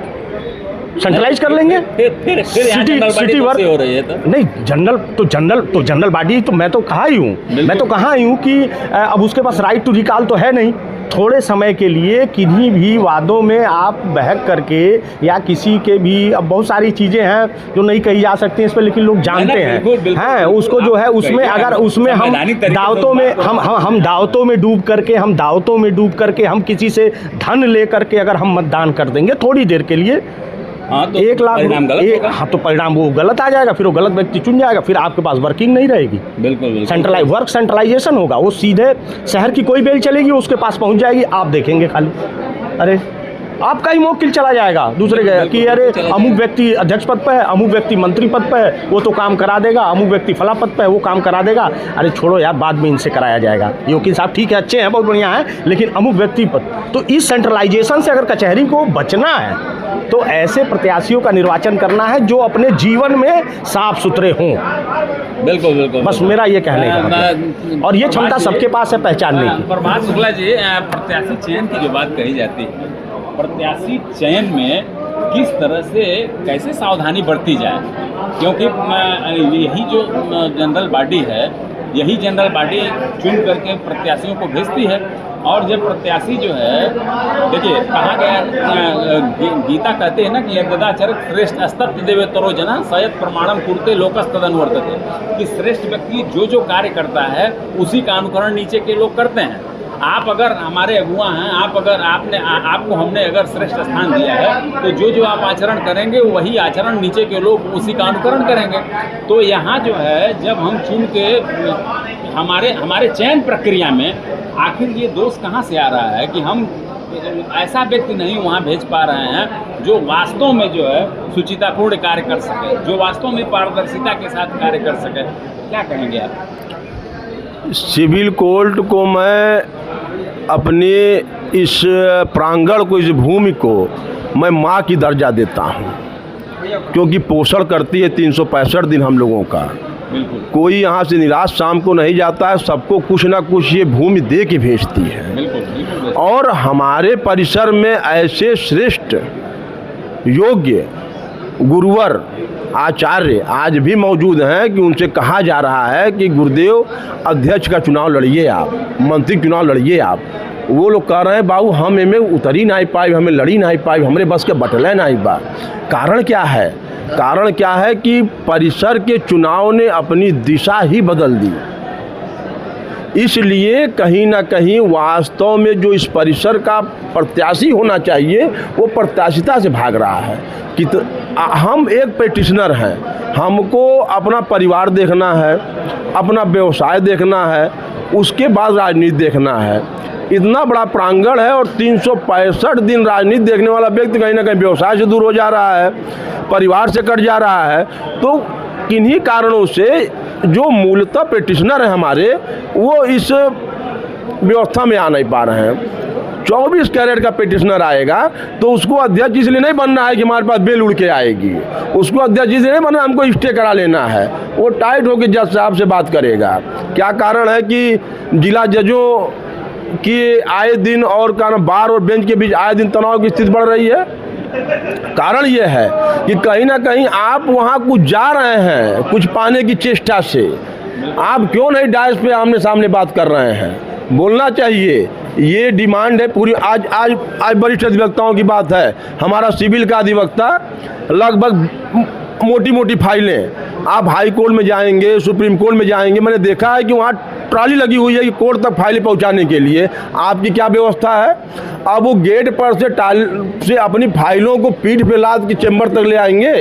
सेंट्रलाइज कर लेंगे। फिर सिटी वर्क हो रही है तो नहीं, जनरल बॉडी तो मैं तो कहा ही हूँ कि अब उसके पास राइट टू रिकॉल तो है नहीं। थोड़े समय के लिए किन्हीं भी वादों में आप बहक करके या किसी के भी, अब बहुत सारी चीज़ें हैं जो नहीं कही जा सकती इस पर, लेकिन लोग जानते हैं हैं उसको जो है, उसमें अगर उसमें हम दावतों में डूब करके हम किसी से धन ले करके अगर हम मतदान कर देंगे थोड़ी देर के लिए, हाँ, तो 1 लाख परिणाम गलत होगा। हाँ, तो परिणाम वो गलत आ जाएगा, फिर वो गलत व्यक्ति चुन जाएगा, फिर आपके पास वर्किंग नहीं रहेगी। बिल्कुल सेंट्रलाइजेशन होगा, वो सीधे शहर की कोई बेल चलेगी उसके पास पहुंच जाएगी, आप देखेंगे खाली। अरे आपका ही मौकिल चला जाएगा दूसरे के कि अरे अमुक व्यक्ति अध्यक्ष पद पे है, अमुक व्यक्ति मंत्री पद पे है, वो तो काम करा देगा, अमुक व्यक्ति फला पद पे है, वो काम करा देगा। अरे छोड़ो यार, बाद में इनसे कराया जाएगा। ये वकील साहब ठीक है, अच्छे हैं, बहुत बढ़िया हैं, लेकिन अमुक व्यक्ति पद। तो इस सेंट्रलाइजेशन से अगर कचहरी को बचना है तो ऐसे प्रत्याशियों का निर्वाचन करना है जो अपने जीवन में साफ सुथरे हों। बिल्कुल बस मेरा ये कहने का मतलब। और ये क्षमता सबके पास है पहचानने की। प्रभात शुक्ला जी, प्रत्याशी चयन की जो बात कही जाती है, प्रत्याशी चयन में किस तरह से कैसे सावधानी बरती जाए, क्योंकि यही जो जनरल बॉडी है, यही जनरल बॉडी चुन करके प्रत्याशियों को भेजती है। और जब प्रत्याशी जो है, देखिए कहा गया, गीता कहते हैं ना कि यद्यदाचरत श्रेष्ठ अस्तत्व देवे तरो जना सयत प्रमाणम कुरते लोकस तदनुवर्तते, कि श्रेष्ठ व्यक्ति जो कार्य करता है उसी का अनुकरण नीचे के लोग करते हैं। आप अगर हमारे अगुआ हैं, आपको हमने अगर श्रेष्ठ स्थान दिया है, तो जो आप आचरण करेंगे वही आचरण नीचे के लोग उसी का अनुकरण करेंगे। तो यहाँ जो है, जब हम चुन के हमारे चयन प्रक्रिया में आखिर ये दोष कहाँ से आ रहा है कि हम ऐसा व्यक्ति नहीं वहाँ भेज पा रहे हैं जो वास्तव में जो है सुचितापूर्ण कार्य कर सके, जो वास्तव में पारदर्शिता के साथ कार्य कर सके। क्या कहेंगे आप? सिविल कोर्ट को मैं अपने इस प्रांगण को, इस भूमि को मैं माँ की दर्जा देता हूँ, क्योंकि पोषण करती है 365 दिन हम लोगों का। कोई यहाँ से निराश शाम को नहीं जाता है, सबको कुछ ना कुछ ये भूमि दे के भेजती है। और हमारे परिसर में ऐसे श्रेष्ठ योग्य गुरुवर आचार्य आज भी मौजूद हैं कि उनसे कहा जा रहा है कि गुरुदेव अध्यक्ष का चुनाव लड़िए आप, मंत्री चुनाव लड़िए आप। वो लोग कह रहे हैं बाबू हम इनमें उतरी नहीं पाए, हमें लड़ी नहीं पाए, हमारे बस के बटले नहीं बा। कारण क्या है? कारण क्या है कि परिसर के चुनाव ने अपनी दिशा ही बदल दी। इसलिए कहीं ना कहीं वास्तव में जो इस परिसर का प्रत्याशी होना चाहिए वो प्रत्याशिता से भाग रहा है कि हम एक पेटिशनर हैं, हमको अपना परिवार देखना है, अपना व्यवसाय देखना है, उसके बाद राजनीति देखना है। इतना बड़ा प्रांगण है और 365 दिन राजनीति देखने वाला व्यक्ति कहीं ना कहीं व्यवसाय से दूर हो जा रहा है, परिवार से कट जा रहा है। तो किन्हीं कारणों से जो मूलतः पेटिशनर हैं हमारे, वो इस व्यवस्था में आ नहीं पा रहे हैं। 24 कैरेट का पेटिशनर आएगा तो उसको अध्यक्ष इसलिए नहीं बनना है कि हमारे पास बेल उड़ के आएगी, उसको अध्यक्ष इसलिए नहीं बनना, हमको स्टे करा लेना है। वो टाइट होकर जज साहब से बात करेगा। क्या कारण है कि जिला जजों की आए दिन और बार और बेंच के बीच आए दिन तनाव की स्थिति बढ़ रही है? कारण ये है कि कहीं ना कहीं आप वहाँ कुछ जा रहे हैं, कुछ पाने की चेष्टा से। आप क्यों नहीं डायस पे आमने सामने बात कर रहे हैं? बोलना चाहिए। ये डिमांड है पूरी। आज वरिष्ठ अधिवक्ताओं की बात है। हमारा सिविल का अधिवक्ता लगभग मोटी मोटी फाइलें, आप हाई कोर्ट में जाएंगे, सुप्रीम कोर्ट में जाएंगे, मैंने देखा है कि वहाँ ट्राली लगी हुई है कि कोर्ट तक फाइलें पहुँचाने के लिए। आपकी क्या व्यवस्था है? अब वो गेट पर से अपनी फाइलों को पीठ पे लाद के चैम्बर तक ले आएंगे।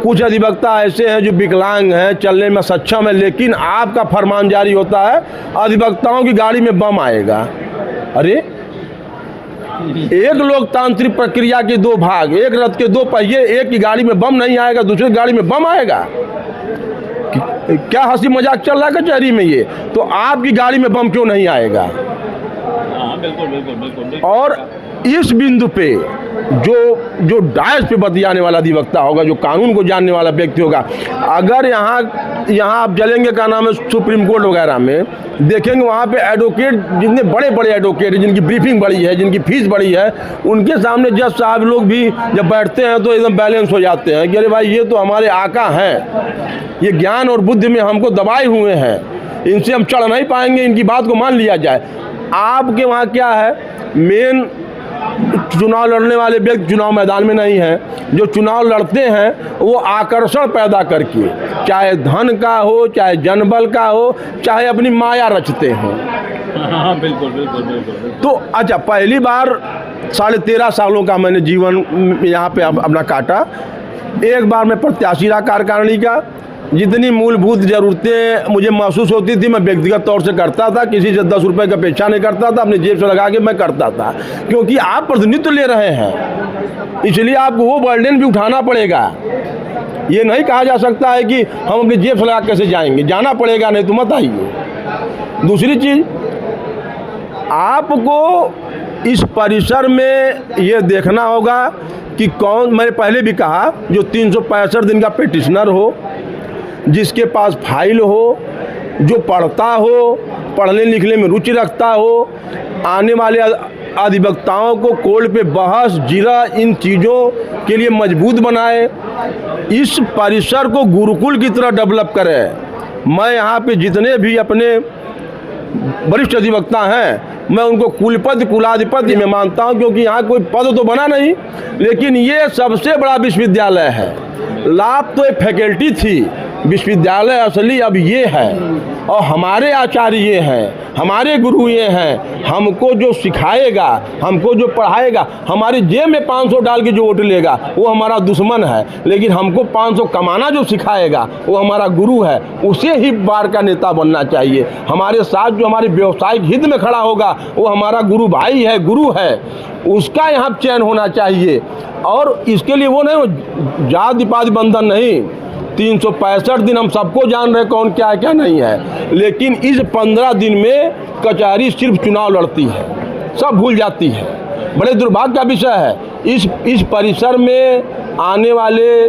कुछ अधिवक्ता ऐसे हैं जो विकलांग हैं, चलने में सक्षम है, लेकिन आपका फरमान जारी होता है अधिवक्ताओं की गाड़ी में बम आएगा। अरे एक लोकतांत्रिक प्रक्रिया के दो भाग, एक रथ के दो पहिए, एक की गाड़ी में बम नहीं आएगा, दूसरी गाड़ी में बम आएगा। क्या हंसी मजाक चल रहा है कचहरी में? ये तो आपकी गाड़ी में बम क्यों नहीं आएगा? बिल्कुल। और इस बिंदु पे जो डायस पे बतियाने वाला अधिवक्ता होगा, जो कानून को जानने वाला व्यक्ति होगा, अगर यहाँ आप चलेंगे क्या नाम है सुप्रीम कोर्ट वगैरह में, देखेंगे वहाँ पे एडवोकेट, जितने बड़े बड़े एडवोकेट हैं, जिनकी ब्रीफिंग बड़ी है, जिनकी फीस बड़ी है, उनके सामने जज साहब लोग भी जब बैठते हैं तो एकदम बैलेंस हो जाते हैं कि अरे भाई ये तो हमारे आका हैं, ये ज्ञान और बुद्धि में हमको दबाए हुए हैं, इनसे हम चढ़ नहीं पाएंगे, इनकी बात को मान लिया जाए। आपके वहाँ क्या है? मेन चुनाव लड़ने वाले व्यक्ति चुनाव मैदान में नहीं हैं। जो चुनाव लड़ते हैं वो आकर्षण पैदा करके, चाहे धन का हो, चाहे जनबल का हो, चाहे अपनी माया रचते हों, हाँ, बिल्कुल बिल्कुल बिल्कुल। तो अच्छा, पहली बार 13.5 सालों का मैंने जीवन यहाँ पे अपना काटा। एक बार मैं प्रत्याशी रहा कार्यकारिणी का। जितनी मूलभूत ज़रूरतें मुझे महसूस होती थी मैं व्यक्तिगत तौर से करता था, किसी से 10 रुपये का अपेक्षा नहीं करता था, अपनी जेब से लगा के मैं करता था, क्योंकि आप प्रतिनिधित्व ले रहे हैं, इसलिए आपको वो बर्डन भी उठाना पड़ेगा। ये नहीं कहा जा सकता है कि हम अपनी जेब से लगा कैसे जाएंगे, जाना पड़ेगा, नहीं तो मत आइए। दूसरी चीज़, आपको इस परिसर में ये देखना होगा कि कौन, मैंने पहले भी कहा, जो 365 दिन का पेटिशनर हो, जिसके पास फाइल हो, जो पढ़ता हो, पढ़ने लिखने में रुचि रखता हो, आने वाले अधिवक्ताओं को कोर्ट पे बहस, जिरा, इन चीज़ों के लिए मजबूत बनाए, इस परिसर को गुरुकुल की तरह डेवलप करे। मैं यहाँ पे जितने भी अपने वरिष्ठ अधिवक्ता हैं, मैं उनको कुलपति कुलाधिपति में मानता हूँ, क्योंकि यहाँ कोई पद तो बना नहीं, लेकिन ये सबसे बड़ा विश्वविद्यालय है। लाभ तो एक फैकल्टी थी, विश्वविद्यालय असली अब ये है। और हमारे आचार्य ये हैं, हमारे गुरु ये हैं, हमको जो सिखाएगा, हमको जो पढ़ाएगा, हमारी जेब में 500 डाल के जो वोट लेगा वो हमारा दुश्मन है, लेकिन हमको 500 कमाना जो सिखाएगा वो हमारा गुरु है, उसे ही बार का नेता बनना चाहिए। हमारे साथ जो हमारे व्यवसायिक हित में खड़ा होगा वो हमारा गुरु भाई है, गुरु है, उसका यहाँ चयन होना चाहिए। और इसके लिए वो नहीं, जाति पाति बंधन नहीं, 365 दिन हम सबको जान रहे कौन क्या है क्या नहीं है, लेकिन इस 15 दिन में कचहरी सिर्फ चुनाव लड़ती है, सब भूल जाती है। बड़े दुर्भाग्य का विषय है। इस परिसर में आने वाले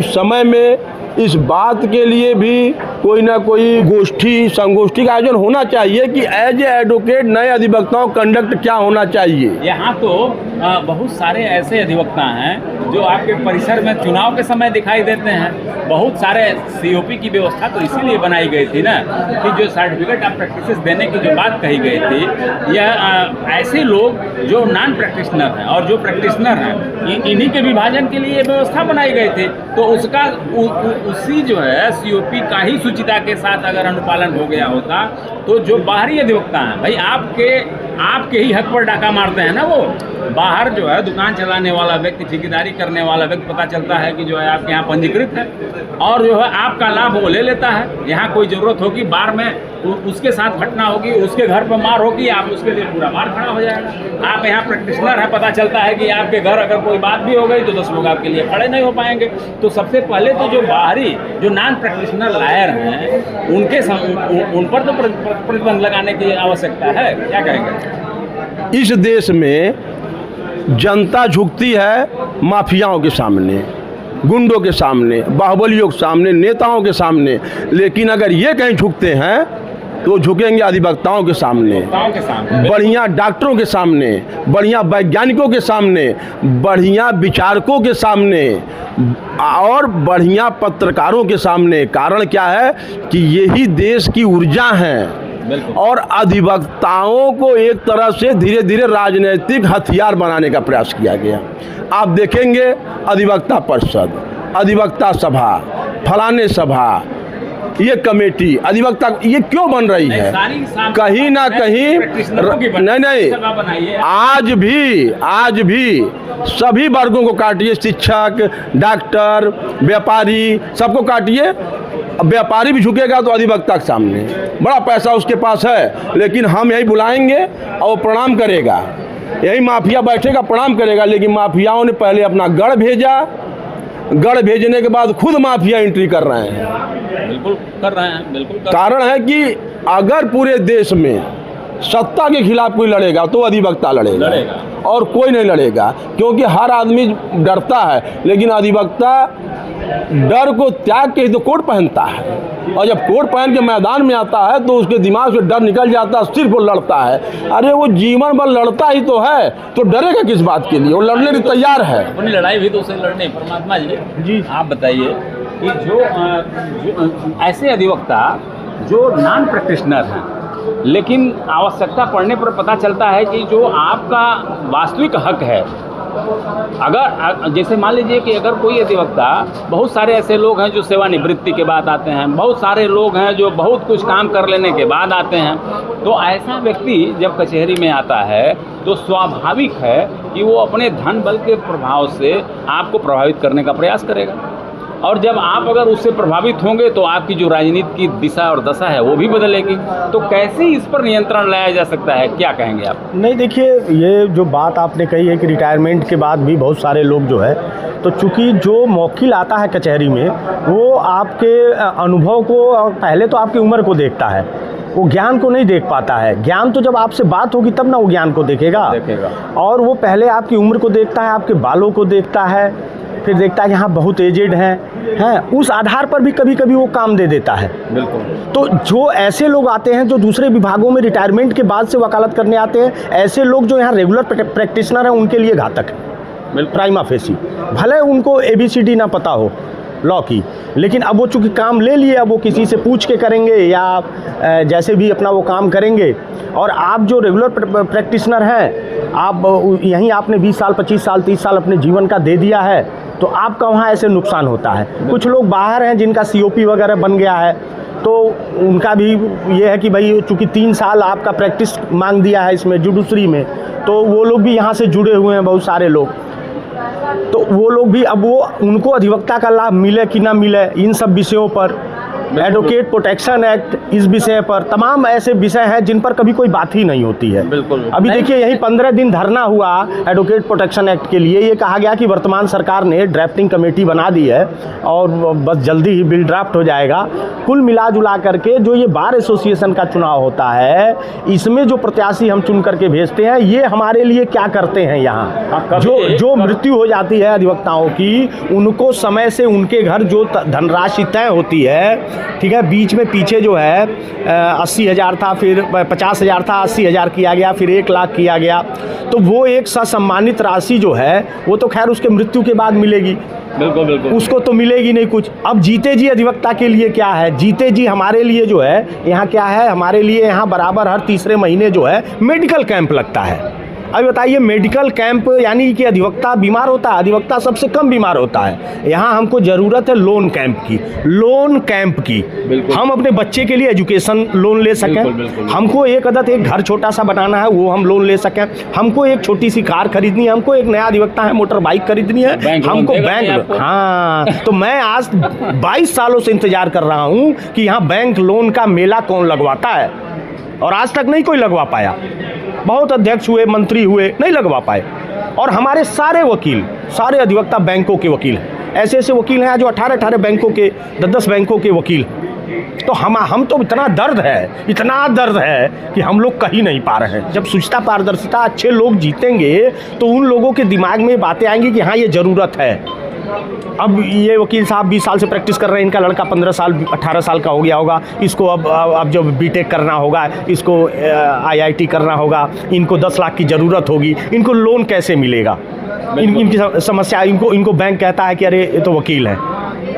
समय में इस बात के लिए भी कोई ना कोई गोष्ठी संगोष्ठी का आयोजन होना चाहिए कि एज ए एडवोकेट नए अधिवक्ताओं कंडक्ट क्या होना चाहिए। यहाँ तो बहुत सारे ऐसे अधिवक्ता हैं जो आपके परिसर में चुनाव के समय दिखाई देते हैं। बहुत सारे COP की व्यवस्था तो इसीलिए बनाई गई थी ना, कि जो सर्टिफिकेट ऑफ प्रैक्टिस देने की जो बात कही गई थी, यह ऐसे लोग जो नॉन प्रैक्टिशनर हैं और जो प्रैक्टिशनर हैं, इन्हीं के विभाजन के लिए व्यवस्था बनाई गई थी। तो उसका उसी जो है COP का ही सुचिता के साथ अगर अनुपालन हो गया होता, तो जो बाहरी अधिवक्ता हैं, भाई आपके ही हक पर डाका मारते हैं ना, वो बाहर जो है दुकान चलाने वाला व्यक्ति, ठेकेदारी करने वाला व्यक्ति, पता चलता है कि जो है आपके यहाँ पंजीकृत है और जो है आपका लाभ वो ले लेता है। यहाँ कोई ज़रूरत होगी बार में, उसके साथ घटना होगी, उसके घर पर मार होगी, आप उसके लिए पूरा मार खड़ा हो जाएगा। आप यहाँ प्रैक्टिशनर है, पता चलता है कि आपके घर अगर कोई बात भी हो गई तो 10 लोग आपके लिए खड़े नहीं हो पाएंगे। तो सबसे पहले तो जो बाहरी जो नॉन प्रैक्टिशनर लायर हैं उन पर तो प्रतिबंध लगाने की आवश्यकता है। क्या कहेंगे? इस देश में जनता झुकती है माफियाओं के सामने, गुंडों के सामने, बाहुबलियों के सामने, नेताओं के सामने, लेकिन अगर ये कहीं झुकते हैं तो झुकेंगे अधिवक्ताओं के सामने, बढ़िया डॉक्टरों के सामने, बढ़िया वैज्ञानिकों के सामने, बढ़िया विचारकों के सामने और बढ़िया पत्रकारों के सामने। कारण क्या है कि यही देश की ऊर्जा है। और अधिवक्ताओं को एक तरह से धीरे धीरे राजनीतिक हथियार बनाने का प्रयास किया गया। आप देखेंगे अधिवक्ता परिषद, अधिवक्ता सभा, फलाने सभा, ये कमेटी, अधिवक्ता, ये क्यों बन रही है? कहीं ना कहीं नहीं, आज भी सभी वर्गों को काटिए, शिक्षक, डॉक्टर, व्यापारी, सबको काटिए। व्यापारी भी झुकेगा तो अधिवक्ता के सामने, बड़ा पैसा उसके पास है, लेकिन हम यही बुलाएंगे और वो प्रणाम करेगा, यही माफिया बैठेगा प्रणाम करेगा। लेकिन माफियाओं ने पहले अपना गढ़ भेजा, गढ़ भेजने के बाद खुद माफिया एंट्री कर रहे हैं। बिल्कुल कर रहे हैं, बिल्कुल कर। कारण है कि अगर पूरे देश में सत्ता के खिलाफ कोई लड़ेगा तो अधिवक्ता लड़ेगा और कोई नहीं लड़ेगा, क्योंकि हर आदमी डरता है, लेकिन अधिवक्ता डर को त्याग के ही तो कोट पहनता है। और जब कोट पहन के मैदान में आता है तो उसके दिमाग से डर निकल जाता है, सिर्फ वो लड़ता है। अरे वो जीवन भर लड़ता ही तो है, तो डरेगा किस बात के लिए? वो लड़ने के तैयार है। अपनी लड़ाई भी तो उसे लड़ने। परमात्मा जी आप बताइए कि जो ऐसे अधिवक्ता जो नॉन प्रैक्टिशनर हैं, लेकिन आवश्यकता पड़ने पर पता चलता है कि जो आपका वास्तविक हक है अगर जैसे मान लीजिए कि अगर कोई अधिवक्ता, बहुत सारे ऐसे लोग हैं जो सेवानिवृत्ति के बाद आते हैं, बहुत सारे लोग हैं जो बहुत कुछ काम कर लेने के बाद आते हैं, तो ऐसा व्यक्ति जब कचहरी में आता है तो स्वाभाविक है कि वो अपने धन बल के प्रभाव से आपको प्रभावित करने का प्रयास करेगा, और जब आप अगर उससे प्रभावित होंगे तो आपकी जो राजनीति की दिशा और दशा है वो भी बदलेगी। तो कैसे इस पर नियंत्रण लाया जा सकता है, क्या कहेंगे आप? नहीं, देखिए, ये जो बात आपने कही है कि रिटायरमेंट के बाद भी बहुत सारे लोग जो है, तो चूँकि जो मौकिल आता है कचहरी में वो आपके अनुभव को, पहले तो आपकी उम्र को देखता है, वो ज्ञान को नहीं देख पाता है। ज्ञान तो जब आपसे बात होगी तब ना वो ज्ञान को देखेगा। और वो पहले आपकी उम्र को देखता है, आपके बालों को देखता है, फिर देखता है कि हाँ बहुत एजेड हैं, उस आधार पर भी कभी कभी वो काम दे देता है। बिल्कुल। तो जो ऐसे लोग आते हैं जो दूसरे विभागों में रिटायरमेंट के बाद से वकालत करने आते हैं, ऐसे लोग जो यहाँ रेगुलर प्रैक्टिशनर हैं उनके लिए घातक है प्राइमा फेसी। भले उनको ABCD ना पता हो लॉ की, लेकिन अब वो चूँकि काम ले लिए, अब वो किसी से पूछ के करेंगे या जैसे भी अपना वो काम करेंगे। और आप जो रेगुलर प्रैक्टिशनर हैं, आप यहीं आपने 20 साल 25 साल 30 साल अपने जीवन का दे दिया है, तो आपका वहाँ ऐसे नुकसान होता है। कुछ लोग बाहर हैं जिनका COP वगैरह बन गया है, तो उनका भी ये है कि भाई चूँकि 3 साल आपका प्रैक्टिस मांग दिया है इसमें जुडिशरी में, तो वो लोग भी यहाँ से जुड़े हुए हैं बहुत सारे लोग, तो वो लोग भी अब वो उनको अधिवक्ता का लाभ मिले कि ना मिले, इन सब विषयों पर, एडवोकेट प्रोटेक्शन एक्ट, इस विषय पर तमाम ऐसे विषय हैं जिन पर कभी कोई बात ही नहीं होती है। बिल्कुल। अभी देखिए यही 15 दिन धरना हुआ एडवोकेट प्रोटेक्शन एक्ट के लिए। ये कहा गया कि वर्तमान सरकार ने ड्राफ्टिंग कमेटी बना दी है और बस जल्दी ही बिल ड्राफ्ट हो जाएगा। कुल मिला जुला करके जो ये बार एसोसिएशन का चुनाव होता है, इसमें जो प्रत्याशी हम चुन करके भेजते हैं, ये हमारे लिए क्या करते हैं यहाँ। जो मृत्यु हो जाती है अधिवक्ताओं की, उनको समय से उनके घर जो धनराशि तय होती है, ठीक है, बीच में पीछे जो है 80,000 था, फिर 50,000 था, 80,000 किया गया, फिर 1 लाख किया गया, तो वो एक ससम्मानित राशि जो है वो तो खैर उसके मृत्यु के बाद मिलेगी। बिल्कुल बिल्कुल, उसको तो मिलेगी नहीं कुछ। अब जीते जी अधिवक्ता के लिए क्या है, जीते जी हमारे लिए जो है यहाँ क्या है, हमारे लिए यहाँ बराबर हर तीसरे महीने जो है मेडिकल कैंप लगता है। अभी बताइए, मेडिकल कैंप यानी कि अधिवक्ता बीमार होता है, अधिवक्ता सबसे कम बीमार होता है। यहाँ हमको ज़रूरत है लोन कैंप की, लोन कैंप की। हम अपने बच्चे के लिए एजुकेशन लोन ले सकें, हमको एक घर छोटा सा बनाना है वो हम लोन ले सकें, हमको एक छोटी सी कार खरीदनी है, हमको एक नया अधिवक्ता है मोटर बाइक खरीदनी है, हमको बैंक, हाँ। तो मैं आज 22 सालों से इंतजार कर रहा हूँ कि यहाँ बैंक लोन का मेला कौन लगवाता है, और आज तक नहीं कोई लगवा पाया। बहुत अध्यक्ष हुए, मंत्री हुए, नहीं लगवा पाए। और हमारे सारे वकील, सारे अधिवक्ता बैंकों के वकील हैं। ऐसे ऐसे वकील हैं जो 18 बैंकों के, 10 बैंकों के वकील। तो हम तो इतना दर्द है कि हम लोग कह ही नहीं पा रहे हैं। जब सुचिता पारदर्शिता, अच्छे लोग जीतेंगे तो उन लोगों के दिमाग में बातें आएंगी कि हाँ ये ज़रूरत है। अब ये वकील साहब 20 साल से प्रैक्टिस कर रहे हैं, इनका लड़का 15 साल 18 साल का हो गया होगा, इसको अब जब बीटेक करना होगा, इसको IIT करना होगा, इनको 10 लाख की ज़रूरत होगी, इनको लोन कैसे मिलेगा? इनकी समस्या, इनको बैंक कहता है कि अरे ये तो वकील है,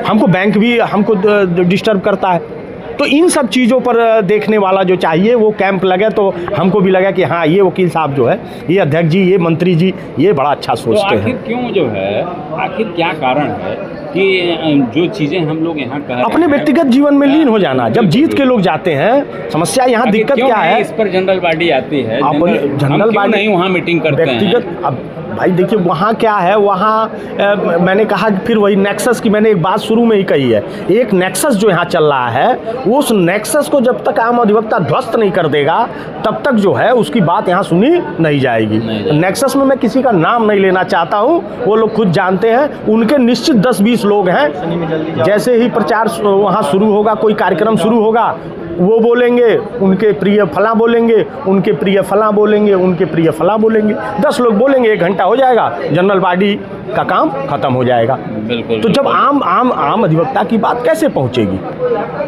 हमको बैंक भी हमको डिस्टर्ब करता है। तो इन सब चीज़ों पर देखने वाला जो चाहिए वो कैंप लगे, तो हमको भी लगा कि हाँ ये वकील साहब जो है, ये अध्यक्ष जी, ये मंत्री जी, ये बड़ा अच्छा सोचते हैं। तो आखिर क्यों जो है, आखिर क्या कारण है कि जो चीज़ें हम लोग यहाँ कह रहे हैं, अपने व्यक्तिगत जीवन में लीन हो जाना। जब जीत के लोग जाते हैं, समस्या यहाँ दिक्कत क्या है, इस पर जनरल बॉडी आती है, जनरल बॉडी नहीं वहाँ मीटिंग करते हैं व्यक्तिगत। अब भाई देखिए वहाँ क्या है, वहाँ मैंने कहा फिर वही नेक्सस की मैंने एक बात शुरू में ही कही है। एक नेक्सस जो यहाँ चल रहा है, उस नेक्सस को जब तक आम अधिवक्ता ध्वस्त नहीं कर देगा तब तक जो है उसकी बात यहाँ सुनी नहीं जाएगी। नेक्सस में मैं किसी का नाम नहीं लेना चाहता हूँ, वो लोग खुद जानते हैं। उनके निश्चित 10-20 लोग हैं। जैसे ही प्रचार वहाँ शुरू होगा, कोई कार्यक्रम शुरू होगा, वो बोलेंगे उनके प्रिय फलां बोलेंगे, उनके प्रिय फलां बोलेंगे, उनके प्रिय फलां बोलेंगे। 10 लोग बोलेंगे, 1 घंटा हो जाएगा, जनरल बॉडी का काम खत्म हो जाएगा। बिल्कुल। तो जब आम अधिवक्ता की बात कैसे पहुंचेगी?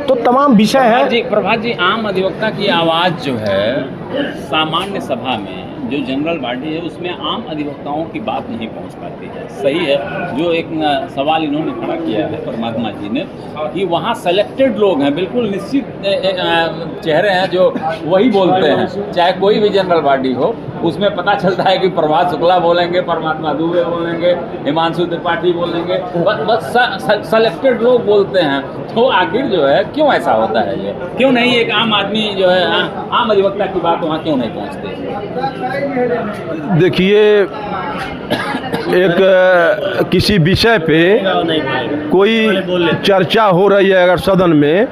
तो तमाम विषय है। प्रभात जी, आम अधिवक्ता की आवाज़ जो है सामान्य सभा में जो जनरल बॉडी है उसमें आम अधिवक्ताओं की बात नहीं पहुंच पाती है। सही है, जो एक सवाल इन्होंने खड़ा किया है परमात्मा जी ने कि वहाँ सेलेक्टेड लोग हैं, बिल्कुल निश्चित चेहरे हैं जो वही बोलते हैं, चाहे कोई भी जनरल बॉडी हो। उसमें पता चलता है कि प्रभात शुक्ला बोलेंगे, परमात्मा दुबे बोलेंगे, हिमांशु त्रिपाठी बोलेंगे, बस सेलेक्टेड लोग बोलते हैं। तो आखिर जो है क्यों ऐसा होता है? ये क्यों नहीं एक आम आदमी जो है आम अधिवक्ता की बात वहाँ क्यों नहीं पहुँचती? देखिए, एक किसी विषय पे कोई चर्चा हो रही है अगर सदन में,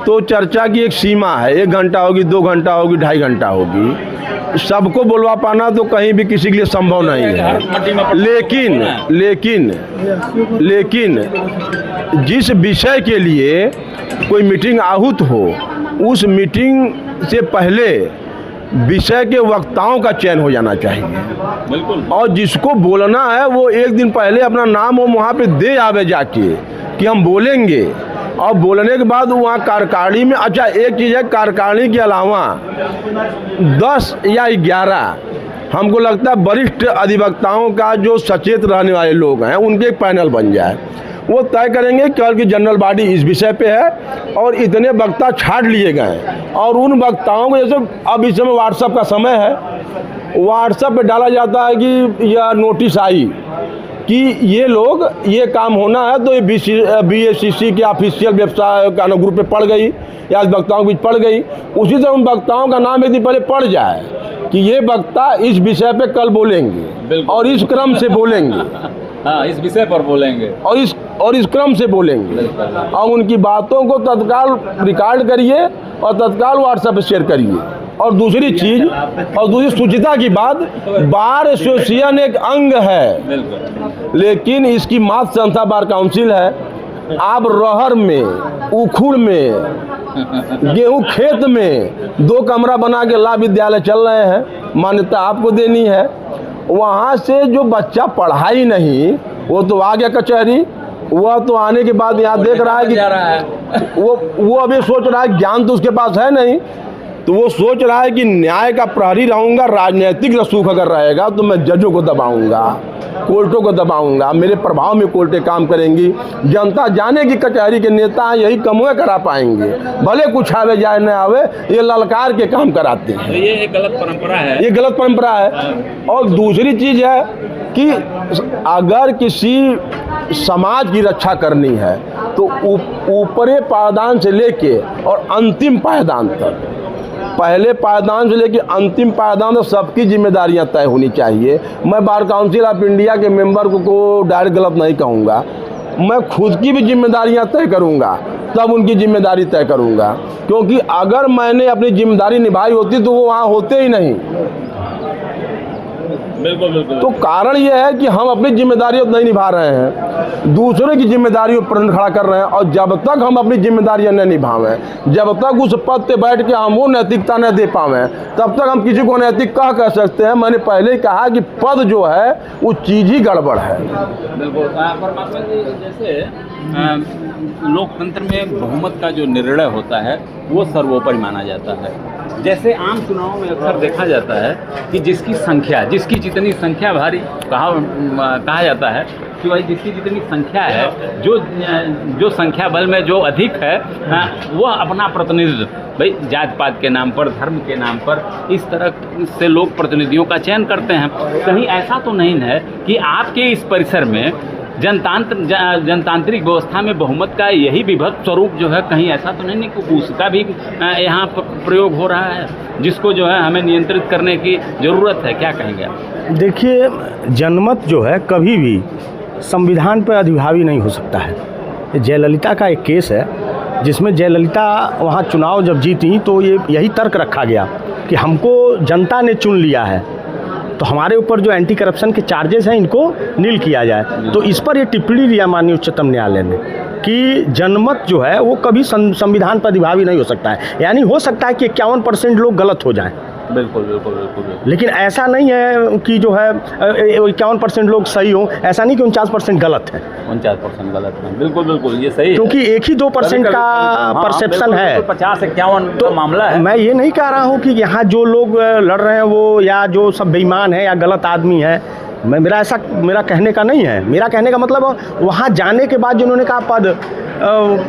तो चर्चा की एक सीमा है, 1 घंटा होगी, 2 घंटा होगी, 2.5 घंटा होगी। सबको बुलवा पाना तो कहीं भी किसी के लिए संभव नहीं है। लेकिन जिस विषय के लिए कोई मीटिंग आहूत हो, उस मीटिंग से पहले विषय के वक्ताओं का चयन हो जाना चाहिए। बिल्कुल। और जिसको बोलना है वो 1 दिन पहले अपना नाम और वहाँ पे दे आवे जाके कि हम बोलेंगे, और बोलने के बाद वहाँ कार्यकारिणी में, अच्छा एक चीज़ है, कार्यकारिणी के अलावा 10 या 11 हमको लगता है वरिष्ठ अधिवक्ताओं का जो सचेत रहने वाले लोग हैं उनके एक पैनल बन जाए। वो तय करेंगे कल की जनरल बॉडी इस विषय पे है और इतने वक्ता छाट लिए गए, और उन वक्ताओं को, जैसे अब इस समय व्हाट्सएप का समय है, व्हाट्सएप पे डाला जाता है कि यह नोटिस आई कि ये लोग ये काम होना है, तो ये BACC के ऑफिशियल वेबसाइट का ग्रुप पे पड़ गई या वक्ताओं के बीच पड़ गई। उसी तरह उन वक्ताओं का नाम एक दिन पहले पड़ जाए कि ये वक्ता इस विषय पे कल बोलेंगे और इस क्रम से बोलेंगे। हाँ, इस विषय पर बोलेंगे और इस क्रम से बोलेंगे, और उनकी बातों को तत्काल रिकॉर्ड करिए और तत्काल व्हाट्सएप पे शेयर करिए। और दूसरी चीज़, और दूसरी सूचिता की बात, बार एसोसिएशन एक अंग है, लेकिन इसकी मात्र संस्था बार काउंसिल है। आप रहर में, उखुड़ में, गेहूं खेत में 2 कमरा बना के ला विद्यालय चल रहे हैं, मान्यता आपको देनी है। वहाँ से जो बच्चा पढ़ा ही नहीं, वो तो आ गया कचहरी, वह तो आने के बाद यहाँ देख रहा है कि वो अभी सोच रहा है, ज्ञान तो उसके पास है नहीं, तो वो सोच रहा है कि न्याय का प्रहरी रहूँगा, राजनीतिक रसूख अगर रहेगा तो मैं जजों को दबाऊँगा, कोर्टों को दबाऊँगा, मेरे प्रभाव में कोर्टें काम करेंगी, जनता जाने की कचहरी के नेता यही कमुए करा पाएंगे, भले कुछ आवे जाए न आवे, ये ललकार के काम कराते हैं। ये एक गलत परंपरा है, ये गलत परंपरा है। और दूसरी चीज़ है कि अगर किसी समाज की रक्षा करनी है तो ऊपरे पायदान से लेके और अंतिम पायदान तक, पहले पायदान से लेकर अंतिम पायदान तक सबकी जिम्मेदारियां तय होनी चाहिए। मैं बार काउंसिल ऑफ इंडिया के मेंबर को डायरेक्ट गलत नहीं कहूँगा, मैं खुद की भी जिम्मेदारियां तय करूँगा, तब उनकी जिम्मेदारी तय करूँगा, क्योंकि अगर मैंने अपनी जिम्मेदारी निभाई होती तो वो वहाँ होते ही नहीं। बिल्कुल। तो कारण यह है कि हम अपनी जिम्मेदारियों नहीं निभा रहे हैं, दूसरे की जिम्मेदारियों पर खड़ा कर रहे हैं। और जब तक हम अपनी जिम्मेदारियां न निभावें, जब तक उस पद पे बैठ के हम वो नैतिकता न दे पावें, तब तक हम किसी को नैतिक कह सकते हैं। मैंने पहले ही कहा कि पद जो है वो चीज़ ही गड़बड़ है। बिल्कुल। परमात्मा जी, जैसे लोकतंत्र में बहुमत का जो निर्णय होता है वो सर्वोपरि माना जाता है। जैसे आम चुनाव में अक्सर देखा जाता है कि जिसकी जितनी संख्या भारी कहा जाता है कि भाई जिसकी जितनी संख्या है, जो संख्या बल में जो अधिक है, वह अपना प्रतिनिधित्व, भाई जात पात के नाम पर, धर्म के नाम पर, इस तरह से लोग प्रतिनिधियों का चयन करते हैं। कहीं ऐसा तो नहीं है कि आपके इस परिसर में जनतांत्रिक व्यवस्था में बहुमत का यही विभक्त स्वरूप जो है, कहीं ऐसा तो नहीं कि उसका भी यहाँ प्रयोग हो रहा है, जिसको जो है हमें नियंत्रित करने की ज़रूरत है? क्या कहेंगे आप? देखिए, जनमत जो है कभी भी संविधान पर अधिभावी नहीं हो सकता है। जयललिता का एक केस है जिसमें जयललिता वहाँ चुनाव जब जीती तो यही तर्क रखा गया कि हमको जनता ने चुन लिया है, तो हमारे ऊपर जो एंटी करप्शन के चार्जेस हैं इनको नील किया जाए। तो इस पर ये टिप्पणी दिया माननीय उच्चतम न्यायालय ने कि जनमत जो है वो कभी संविधान पर अधिभावी नहीं हो सकता है। यानी हो सकता है कि 51% लोग गलत हो जाएं, बिल्कुल बिल्कुल बिल्कुल बिल्कुल। लेकिन ऐसा नहीं है कि जो है 51% लोग सही हों, ऐसा नहीं कि 49% गलत है, 49% गलत है। बिल्कुल बिल्कुल, ये सही है, क्योंकि एक ही 2% का परसेप्शन है। 50-51 तो का मामला है। मैं ये नहीं कह रहा हूँ कि यहाँ जो लोग लड़ रहे हैं वो या जो सब बेईमान है या गलत आदमी है, मेरा कहने का नहीं है। मेरा कहने का मतलब वहाँ जाने के बाद जिन्होंने कहा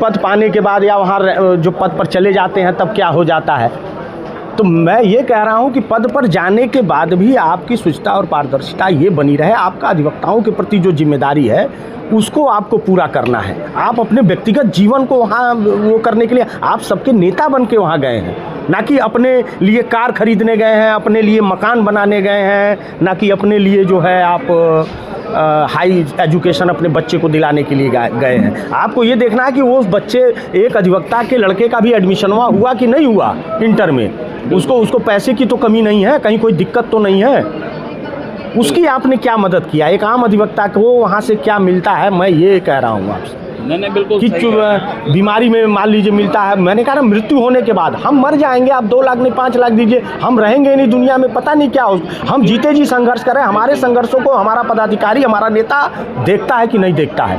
पद पाने के बाद या वहाँ जो पद पर चले जाते हैं तब क्या हो जाता है, तो मैं ये कह रहा हूँ कि पद पर जाने के बाद भी आपकी शुचिता और पारदर्शिता ये बनी रहे। आपका अधिवक्ताओं के प्रति जो जिम्मेदारी है उसको आपको पूरा करना है। आप अपने व्यक्तिगत जीवन को वहाँ वो करने के लिए आप सबके नेता बन के वहाँ गए हैं, ना कि अपने लिए कार खरीदने गए हैं, अपने लिए मकान बनाने गए हैं, ना कि अपने लिए जो है आप हाई एजुकेशन अपने बच्चे को दिलाने के लिए गए हैं। आपको ये देखना है कि वो बच्चे, एक अधिवक्ता के लड़के का भी एडमिशन हुआ कि नहीं हुआ इंटर में, उसको पैसे की तो कमी नहीं है, कहीं कोई दिक्कत तो नहीं है, उसकी आपने क्या मदद किया, एक आम अधिवक्ता को वहाँ से क्या मिलता है, मैं ये कह रहा हूँ आपसे। नहीं बिल्कुल कि बीमारी में मान लीजिए मिलता है, मैंने कहा ना मृत्यु होने के बाद हम मर जाएंगे, आप 2 लाख नहीं 5 लाख दीजिए, हम रहेंगे नहीं दुनिया में, पता नहीं क्या हो। हम जीते जी संघर्ष करें, हमारे संघर्षों को हमारा पदाधिकारी, हमारा नेता देखता है कि नहीं देखता है।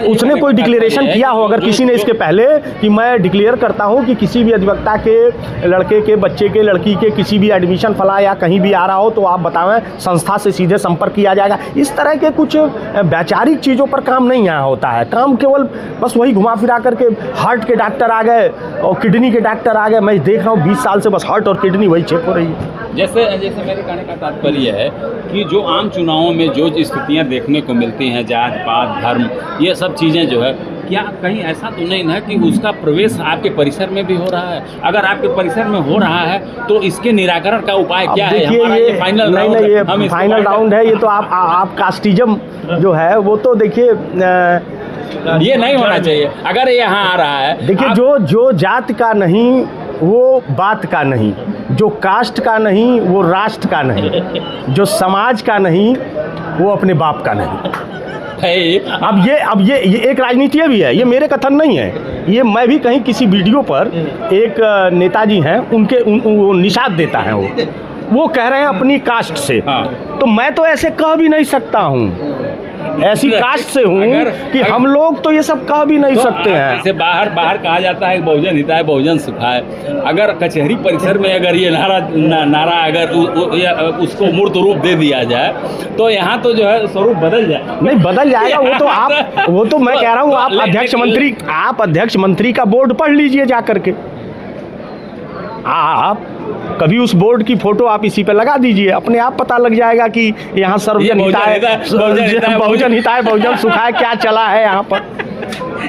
उसने कोई डिक्लेरेशन किया हो, अगर किसी ने इसके पहले कि मैं डिक्लेयर करता हूँ कि किसी भी अधिवक्ता के लड़के के, बच्चे के, लड़की के किसी भी एडमिशन फला या कहीं भी आ रहा हो तो आप बताएं, संस्था से सीधे संपर्क किया जाएगा। इस तरह के कुछ वैचारिक चीज़ों पर काम नहीं यहाँ होता है। काम केवल बस वही घुमा फिरा करके हार्ट के डॉक्टर आ गए और किडनी के डॉक्टर आ गए। मैं देख रहा हूँ 20 साल से बस हार्ट और किडनी वही चेक हो रही है। जैसे मेरे कहने का तात्पर्य है कि जो आम चुनावों में जो स्थितियाँ देखने को मिलती हैं, जात पात धर्म ये सब चीज़ें जो है, क्या कहीं ऐसा तो नहीं है कि उसका प्रवेश आपके परिसर में भी हो रहा है? अगर आपके परिसर में हो रहा है तो इसके निराकरण का उपाय क्या है? ये फाइनल नहीं, ये फाइनल राउंड है। ये तो आप कास्टिज्म जो है वो तो देखिए ये नहीं होना चाहिए। अगर यहाँ आ रहा है, देखिए जो जात का नहीं वो बात का नहीं, जो कास्ट का नहीं वो राष्ट्र का नहीं, जो समाज का नहीं वो अपने बाप का नहीं। अब ये एक राजनीति भी है, ये मेरे कथन नहीं है, ये मैं भी कहीं किसी वीडियो पर एक नेताजी हैं उनके वो निषाद देता है, वो कह रहे हैं अपनी कास्ट से। तो मैं तो ऐसे कह भी नहीं सकता हूँ, ऐसी कास्ट से हूँ कि हम लोग तो ये सब कह भी नहीं सकते हैं। जैसे बाहर कहा जाता है बहुजन हिताय बहुजन सुखाय, अगर कचहरी परिसर में अगर ये नारा अगर उसको मूर्त रूप दे दिया जाए तो यहाँ तो जो है स्वरूप बदल जाए। नहीं बदल जाएगा, वो तो मैं कह रहा हूँ आप अध्यक्ष मंत्री का बोर्ड पढ़ लीजिए जा करके, आप कभी उस बोर्ड की फोटो आप इसी पे लगा दीजिए, अपने आप पता लग जाएगा कि यहाँ सर्वजन हिताय बहुजन हिताय बहुजन सुखाय क्या चला है यहाँ पर।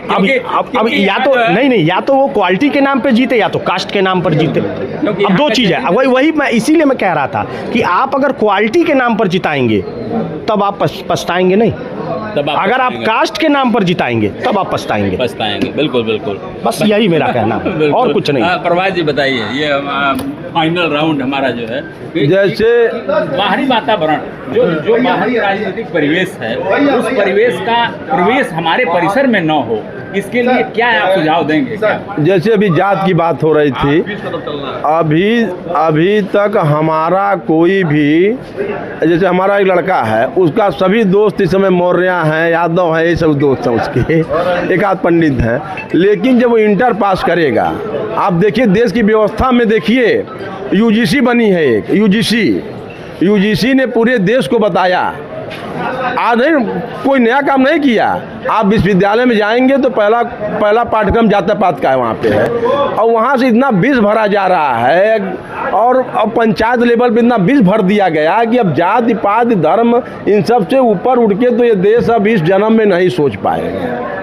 अब या तो नहीं या तो वो क्वालिटी के नाम पे जीते या तो कास्ट के नाम पर जीते। अब 2 चीज़ है, वही मैं इसीलिए मैं कह रहा था कि आप अगर क्वालिटी के नाम पर जिताएंगे तब आप पछताएंगे नहीं, अगर आप कास्ट के नाम पर जिताएंगे तब आप पछताएंगे। बिल्कुल बस यही मेरा कहना है और कुछ नहीं। प्रभात जी बताइए, ये फाइनल राउंड हमारा जो है, जैसे बाहरी वातावरण जो बाहरी राजनीतिक परिवेश है उस परिवेश का प्रवेश हमारे परिसर में न हो, इसके लिए क्या आप सुझाव देंगे? जैसे अभी जात की बात हो रही थी, अभी तक हमारा कोई भी, जैसे हमारा एक लड़का है उसका सभी दोस्त इस समय मौर्य हैं, यादव हैं, ये सब दोस्त हैं उसके, एक आध पंडित हैं, लेकिन जब वो इंटर पास करेगा, आप देखिए देश की व्यवस्था में देखिए यूजीसी बनी है, एक यूजीसी ने पूरे देश को बताया, आज नहीं कोई नया काम नहीं किया। आप विश्वविद्यालय में जाएंगे तो पहला पाठ्यक्रम जाति पात का है वहाँ पे है, और वहाँ से इतना विष भरा जा रहा है और अब पंचायत लेवल पे इतना विष भर दिया गया कि अब जाति पात धर्म इन सब से ऊपर उठ के तो ये देश अब इस जन्म में नहीं सोच पाएगा।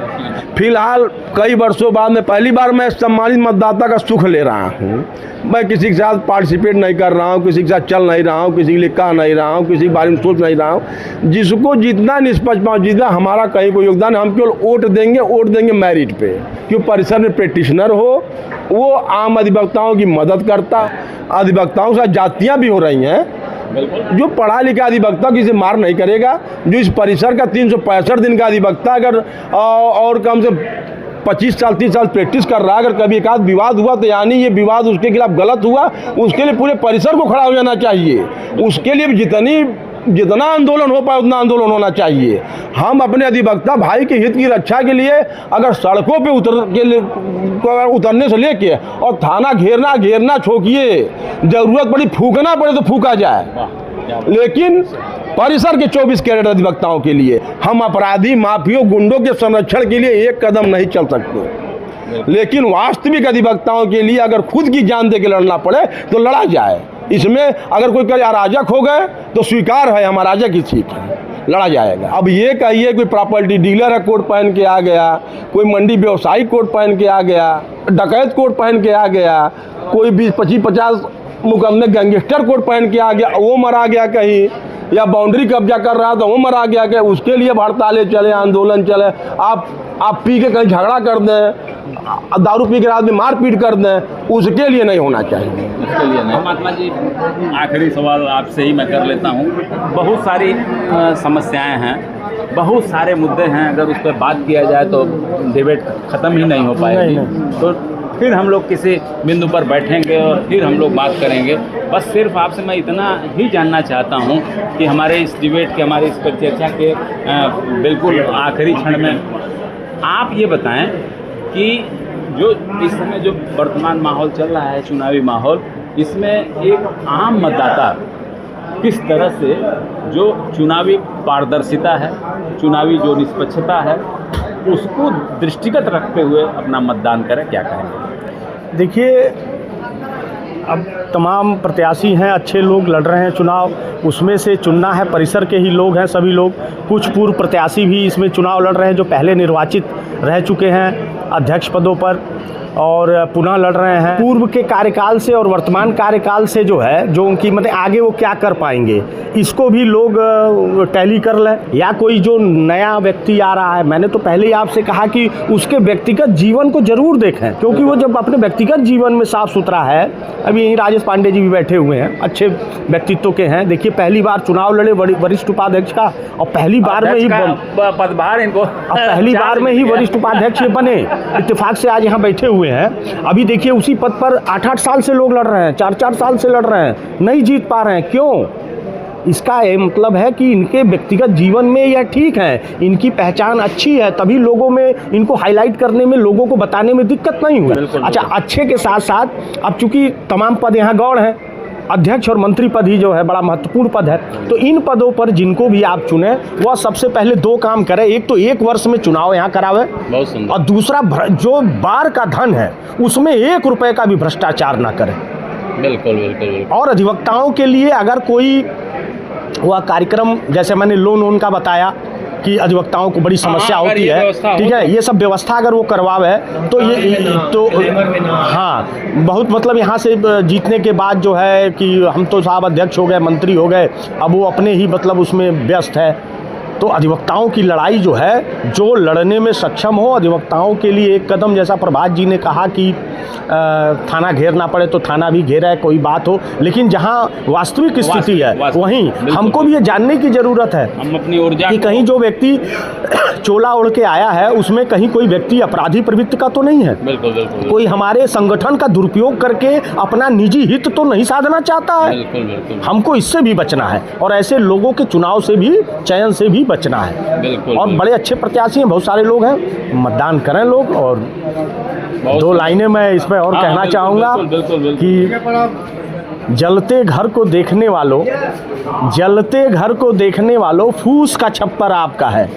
फिलहाल कई वर्षों बाद में पहली बार मैं सम्मानित मतदाता का सुख ले रहा हूँ। मैं किसी के साथ पार्टिसिपेट नहीं कर रहा हूँ, किसी के साथ चल नहीं रहा हूँ, किसी के लिए कह नहीं रहा हूँ, किसी के बारे में सोच नहीं रहा हूँ। जिसको जितना निष्पक्ष जितना हमारा कहीं कोई योगदान, हम केवल वोट देंगे मेरिट पे, क्यों परिसर में प्रैक्टिशनर हो, वो आम अधिवक्ताओं की मदद करता। अधिवक्ताओं के साथ जातियाँ भी हो रही हैं, जो पढ़ा लिखा अधिवक्ता किसी मार नहीं करेगा, जो इस परिसर का 365 दिन का अधिवक्ता अगर और कम से 25 साल 30 साल प्रैक्टिस कर रहा है, अगर कभी एक आध विवाद हुआ तो यानी ये विवाद उसके खिलाफ गलत हुआ, उसके लिए पूरे परिसर को खड़ा हो जाना चाहिए। उसके लिए जितना आंदोलन हो पाए उतना आंदोलन होना चाहिए। हम अपने अधिवक्ता भाई के हित की रक्षा के लिए अगर सड़कों पे उतरने से लेके और थाना घेरना छोकिए, जरूरत पड़ी फूकना पड़े तो फूका जाए, लेकिन परिसर के 24 कैडेट अधिवक्ताओं के लिए हम अपराधी माफियों गुंडों के संरक्षण के लिए एक कदम नहीं चल सकते। लेकिन वास्तविक अधिवक्ताओं के लिए अगर खुद की जान दे के लड़ना पड़े तो लड़ा जाए। इसमें अगर कोई कहे अराजक हो गए तो स्वीकार है, हम अराजक ही ठीक है, लड़ा जाएगा। अब ये कहिए कोई प्रॉपर्टी डीलर है कोट पहन के आ गया, कोई मंडी व्यवसायी कोट पहन के आ गया, डकैत कोट पहन के आ गया, कोई 20-25-50 मुकदमे गैंगस्टर कोट पहन के आ गया, वो मरा गया कहीं, या बाउंड्री कब्जा कर रहा था वो मरा गया कि उसके लिए हड़तालें चले, आंदोलन चले। आप पी के कहीं झगड़ा कर दें, दारू पी के आदमी मारपीट कर दें, उसके लिए नहीं होना चाहिए। उसके लिए नहीं। महात्मा जी, आखिरी सवाल आपसे ही मैं कर लेता हूँ। बहुत सारी समस्याएं हैं, बहुत सारे मुद्दे हैं, अगर उस पर बात किया जाए तो डिबेट ख़त्म ही नहीं हो पाएगी। तो फिर हम लोग किसी बिंदु पर बैठेंगे और फिर हम लोग बात करेंगे। बस सिर्फ आपसे मैं इतना ही जानना चाहता हूं कि हमारे इस डिबेट के, हमारे इस पर चर्चा के बिल्कुल आखिरी क्षण में आप ये बताएं कि जो इस समय जो वर्तमान माहौल चल रहा है, चुनावी माहौल, इसमें एक आम मतदाता किस तरह से जो चुनावी पारदर्शिता है, चुनावी जो निष्पक्षता है, उसको दृष्टिगत रखते हुए अपना मतदान करें, क्या कहेंगे? देखिए, अब तमाम प्रत्याशी हैं, अच्छे लोग लड़ रहे हैं चुनाव, उसमें से चुनना है, परिसर के ही लोग हैं सभी लोग। कुछ पूर्व प्रत्याशी भी इसमें चुनाव लड़ रहे हैं जो पहले निर्वाचित रह चुके हैं अध्यक्ष पदों पर और पुनः लड़ रहे हैं। पूर्व के कार्यकाल से और वर्तमान कार्यकाल से जो है, जो उनकी मतलब आगे वो क्या कर पाएंगे, इसको भी लोग टैली कर लें। या कोई जो नया व्यक्ति आ रहा है, मैंने तो पहले ही आपसे कहा कि उसके व्यक्तिगत जीवन को जरूर देखें, क्योंकि वो जब अपने व्यक्तिगत जीवन में साफ सुथरा है। अभी यहीं राजेश पांडे जी भी बैठे हुए हैं, अच्छे व्यक्तित्व के हैं। देखिए, पहली बार चुनाव लड़े वरिष्ठ उपाध्यक्ष का, और पहली बार में ही पदभार इनको, पहली बार में ही वरिष्ठ उपाध्यक्ष बने, इत्तेफाक से आज यहाँ बैठे हुए हैं। अभी देखिए, उसी पद पर 8-8 साल से लोग लड़ रहे हैं, 4-4 साल से लड़ रहे हैं, नहीं जीत पा रहे हैं। क्यों? इसका ये मतलब है कि इनके व्यक्तिगत जीवन में यह ठीक है, इनकी पहचान अच्छी है, तभी लोगों में इनको हाईलाइट करने में, लोगों को बताने में दिक्कत नहीं हुई। अच्छा, अच्छे के साथ साथ अब चूंकि तमाम पद यहाँ गौड़ हैं, अध्यक्ष और मंत्री पद ही जो है बड़ा महत्वपूर्ण पद है, तो इन पदों पर जिनको भी आप चुने वह सबसे पहले 2 काम करे। एक तो 1 वर्ष में चुनाव यहाँ करावे, और दूसरा जो बार का धन है उसमें 1 रुपए का भी भ्रष्टाचार ना करे। बिल्कुल। और अधिवक्ताओं के लिए अगर कोई वह कार्यक्रम, जैसे मैंने लोन का बताया कि अधिवक्ताओं को बड़ी समस्या होती है, ठीक है, ये सब व्यवस्था अगर वो करवावे तो ये तो हाँ, बहुत मतलब यहाँ से जीतने के बाद जो है कि हम तो साहब अध्यक्ष हो गए, मंत्री हो गए, अब वो अपने ही मतलब उसमें व्यस्त है। तो अधिवक्ताओं की लड़ाई जो है, जो लड़ने में सक्षम हो, अधिवक्ताओं के लिए एक कदम, जैसा प्रभात जी ने कहा कि थाना घेरना पड़े तो थाना भी घेरा है, कोई बात हो, लेकिन जहां वास्तविक स्थिति है वहीं हमको भी ये जानने की ज़रूरत है हम अपनी ऊर्जा कि कहीं जो व्यक्ति चोला ओढ़ के आया है उसमें कहीं कोई व्यक्ति अपराधी प्रवृत्ति का तो नहीं है। बिल्कुल। कोई हमारे संगठन का दुरुपयोग करके अपना निजी हित तो नहीं साधना चाहता है। बिल्कुल। हमको इससे भी बचना है और ऐसे लोगों के चुनाव से भी, चयन से भी बचना है। बिल्कुल। और बड़े अच्छे प्रत्याशी हैं, बहुत सारे लोग हैं, मतदान करें लोग। और 2 लाइनें मैं इसमें और कहना चाहूँगा कि जलते घर को देखने वालों फूस का छप्पर आपका है,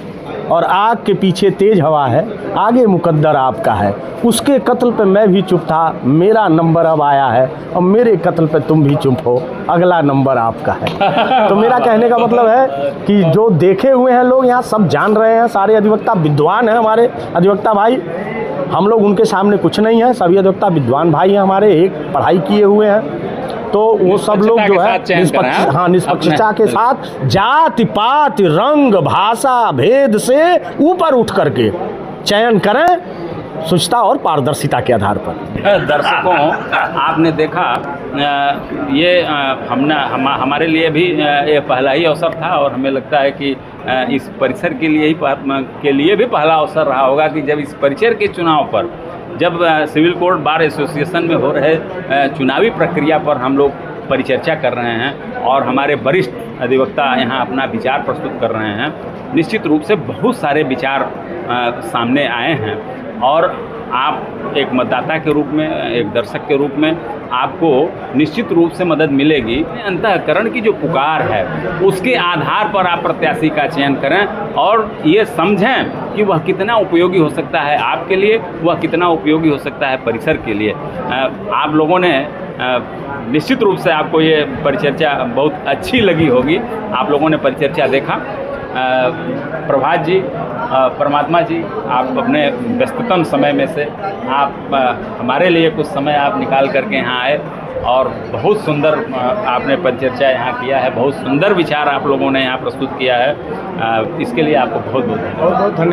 और आग के पीछे तेज हवा है, आगे मुकद्दर आपका है। उसके कत्ल पे मैं भी चुप था, मेरा नंबर अब आया है, और मेरे कत्ल पे तुम भी चुप हो, अगला नंबर आपका है। तो मेरा कहने का मतलब है कि जो देखे हुए हैं लोग यहाँ सब जान रहे हैं, सारे अधिवक्ता विद्वान हैं हमारे अधिवक्ता भाई, हम लोग उनके सामने कुछ नहीं है, सभी अधिवक्ता विद्वान भाई हैं हमारे, एक पढ़ाई किए हुए हैं। तो वो सब लोग जो है निष्पक्षता के साथ जाति पाति रंग भाषा भेद से ऊपर उठ करके चयन करें शुचिता और पारदर्शिता के आधार पर। दर्शकों, आपने देखा ये हमारे लिए भी ये पहला ही अवसर था और हमें लगता है कि इस परिसर के लिए भी पहला अवसर रहा होगा कि जब इस परिसर के चुनाव पर, जब सिविल कोर्ट बार एसोसिएशन में हो रहे चुनावी प्रक्रिया पर हम लोग परिचर्चा कर रहे हैं और हमारे वरिष्ठ अधिवक्ता यहाँ अपना विचार प्रस्तुत कर रहे हैं, निश्चित रूप से बहुत सारे विचार सामने आए हैं और आप एक मतदाता के रूप में, एक दर्शक के रूप में आपको निश्चित रूप से मदद मिलेगी। अंतःकरण की जो पुकार है उसके आधार पर आप प्रत्याशी का चयन करें और ये समझें कि वह कितना उपयोगी हो सकता है आपके लिए, वह कितना उपयोगी हो सकता है परिसर के लिए। आप लोगों ने निश्चित रूप से आपको ये परिचर्चा बहुत अच्छी लगी होगी। आप लोगों ने परिचर्चा देखा। प्रभात जी, परमात्मा जी, आप अपने व्यस्ततम समय में से आप हमारे लिए कुछ समय आप निकाल करके यहाँ आए और बहुत सुंदर आपने परिचर्चा यहाँ किया है, बहुत सुंदर विचार आप लोगों ने यहाँ प्रस्तुत किया है। इसके लिए आपको बहुत बहुत धन्यवाद।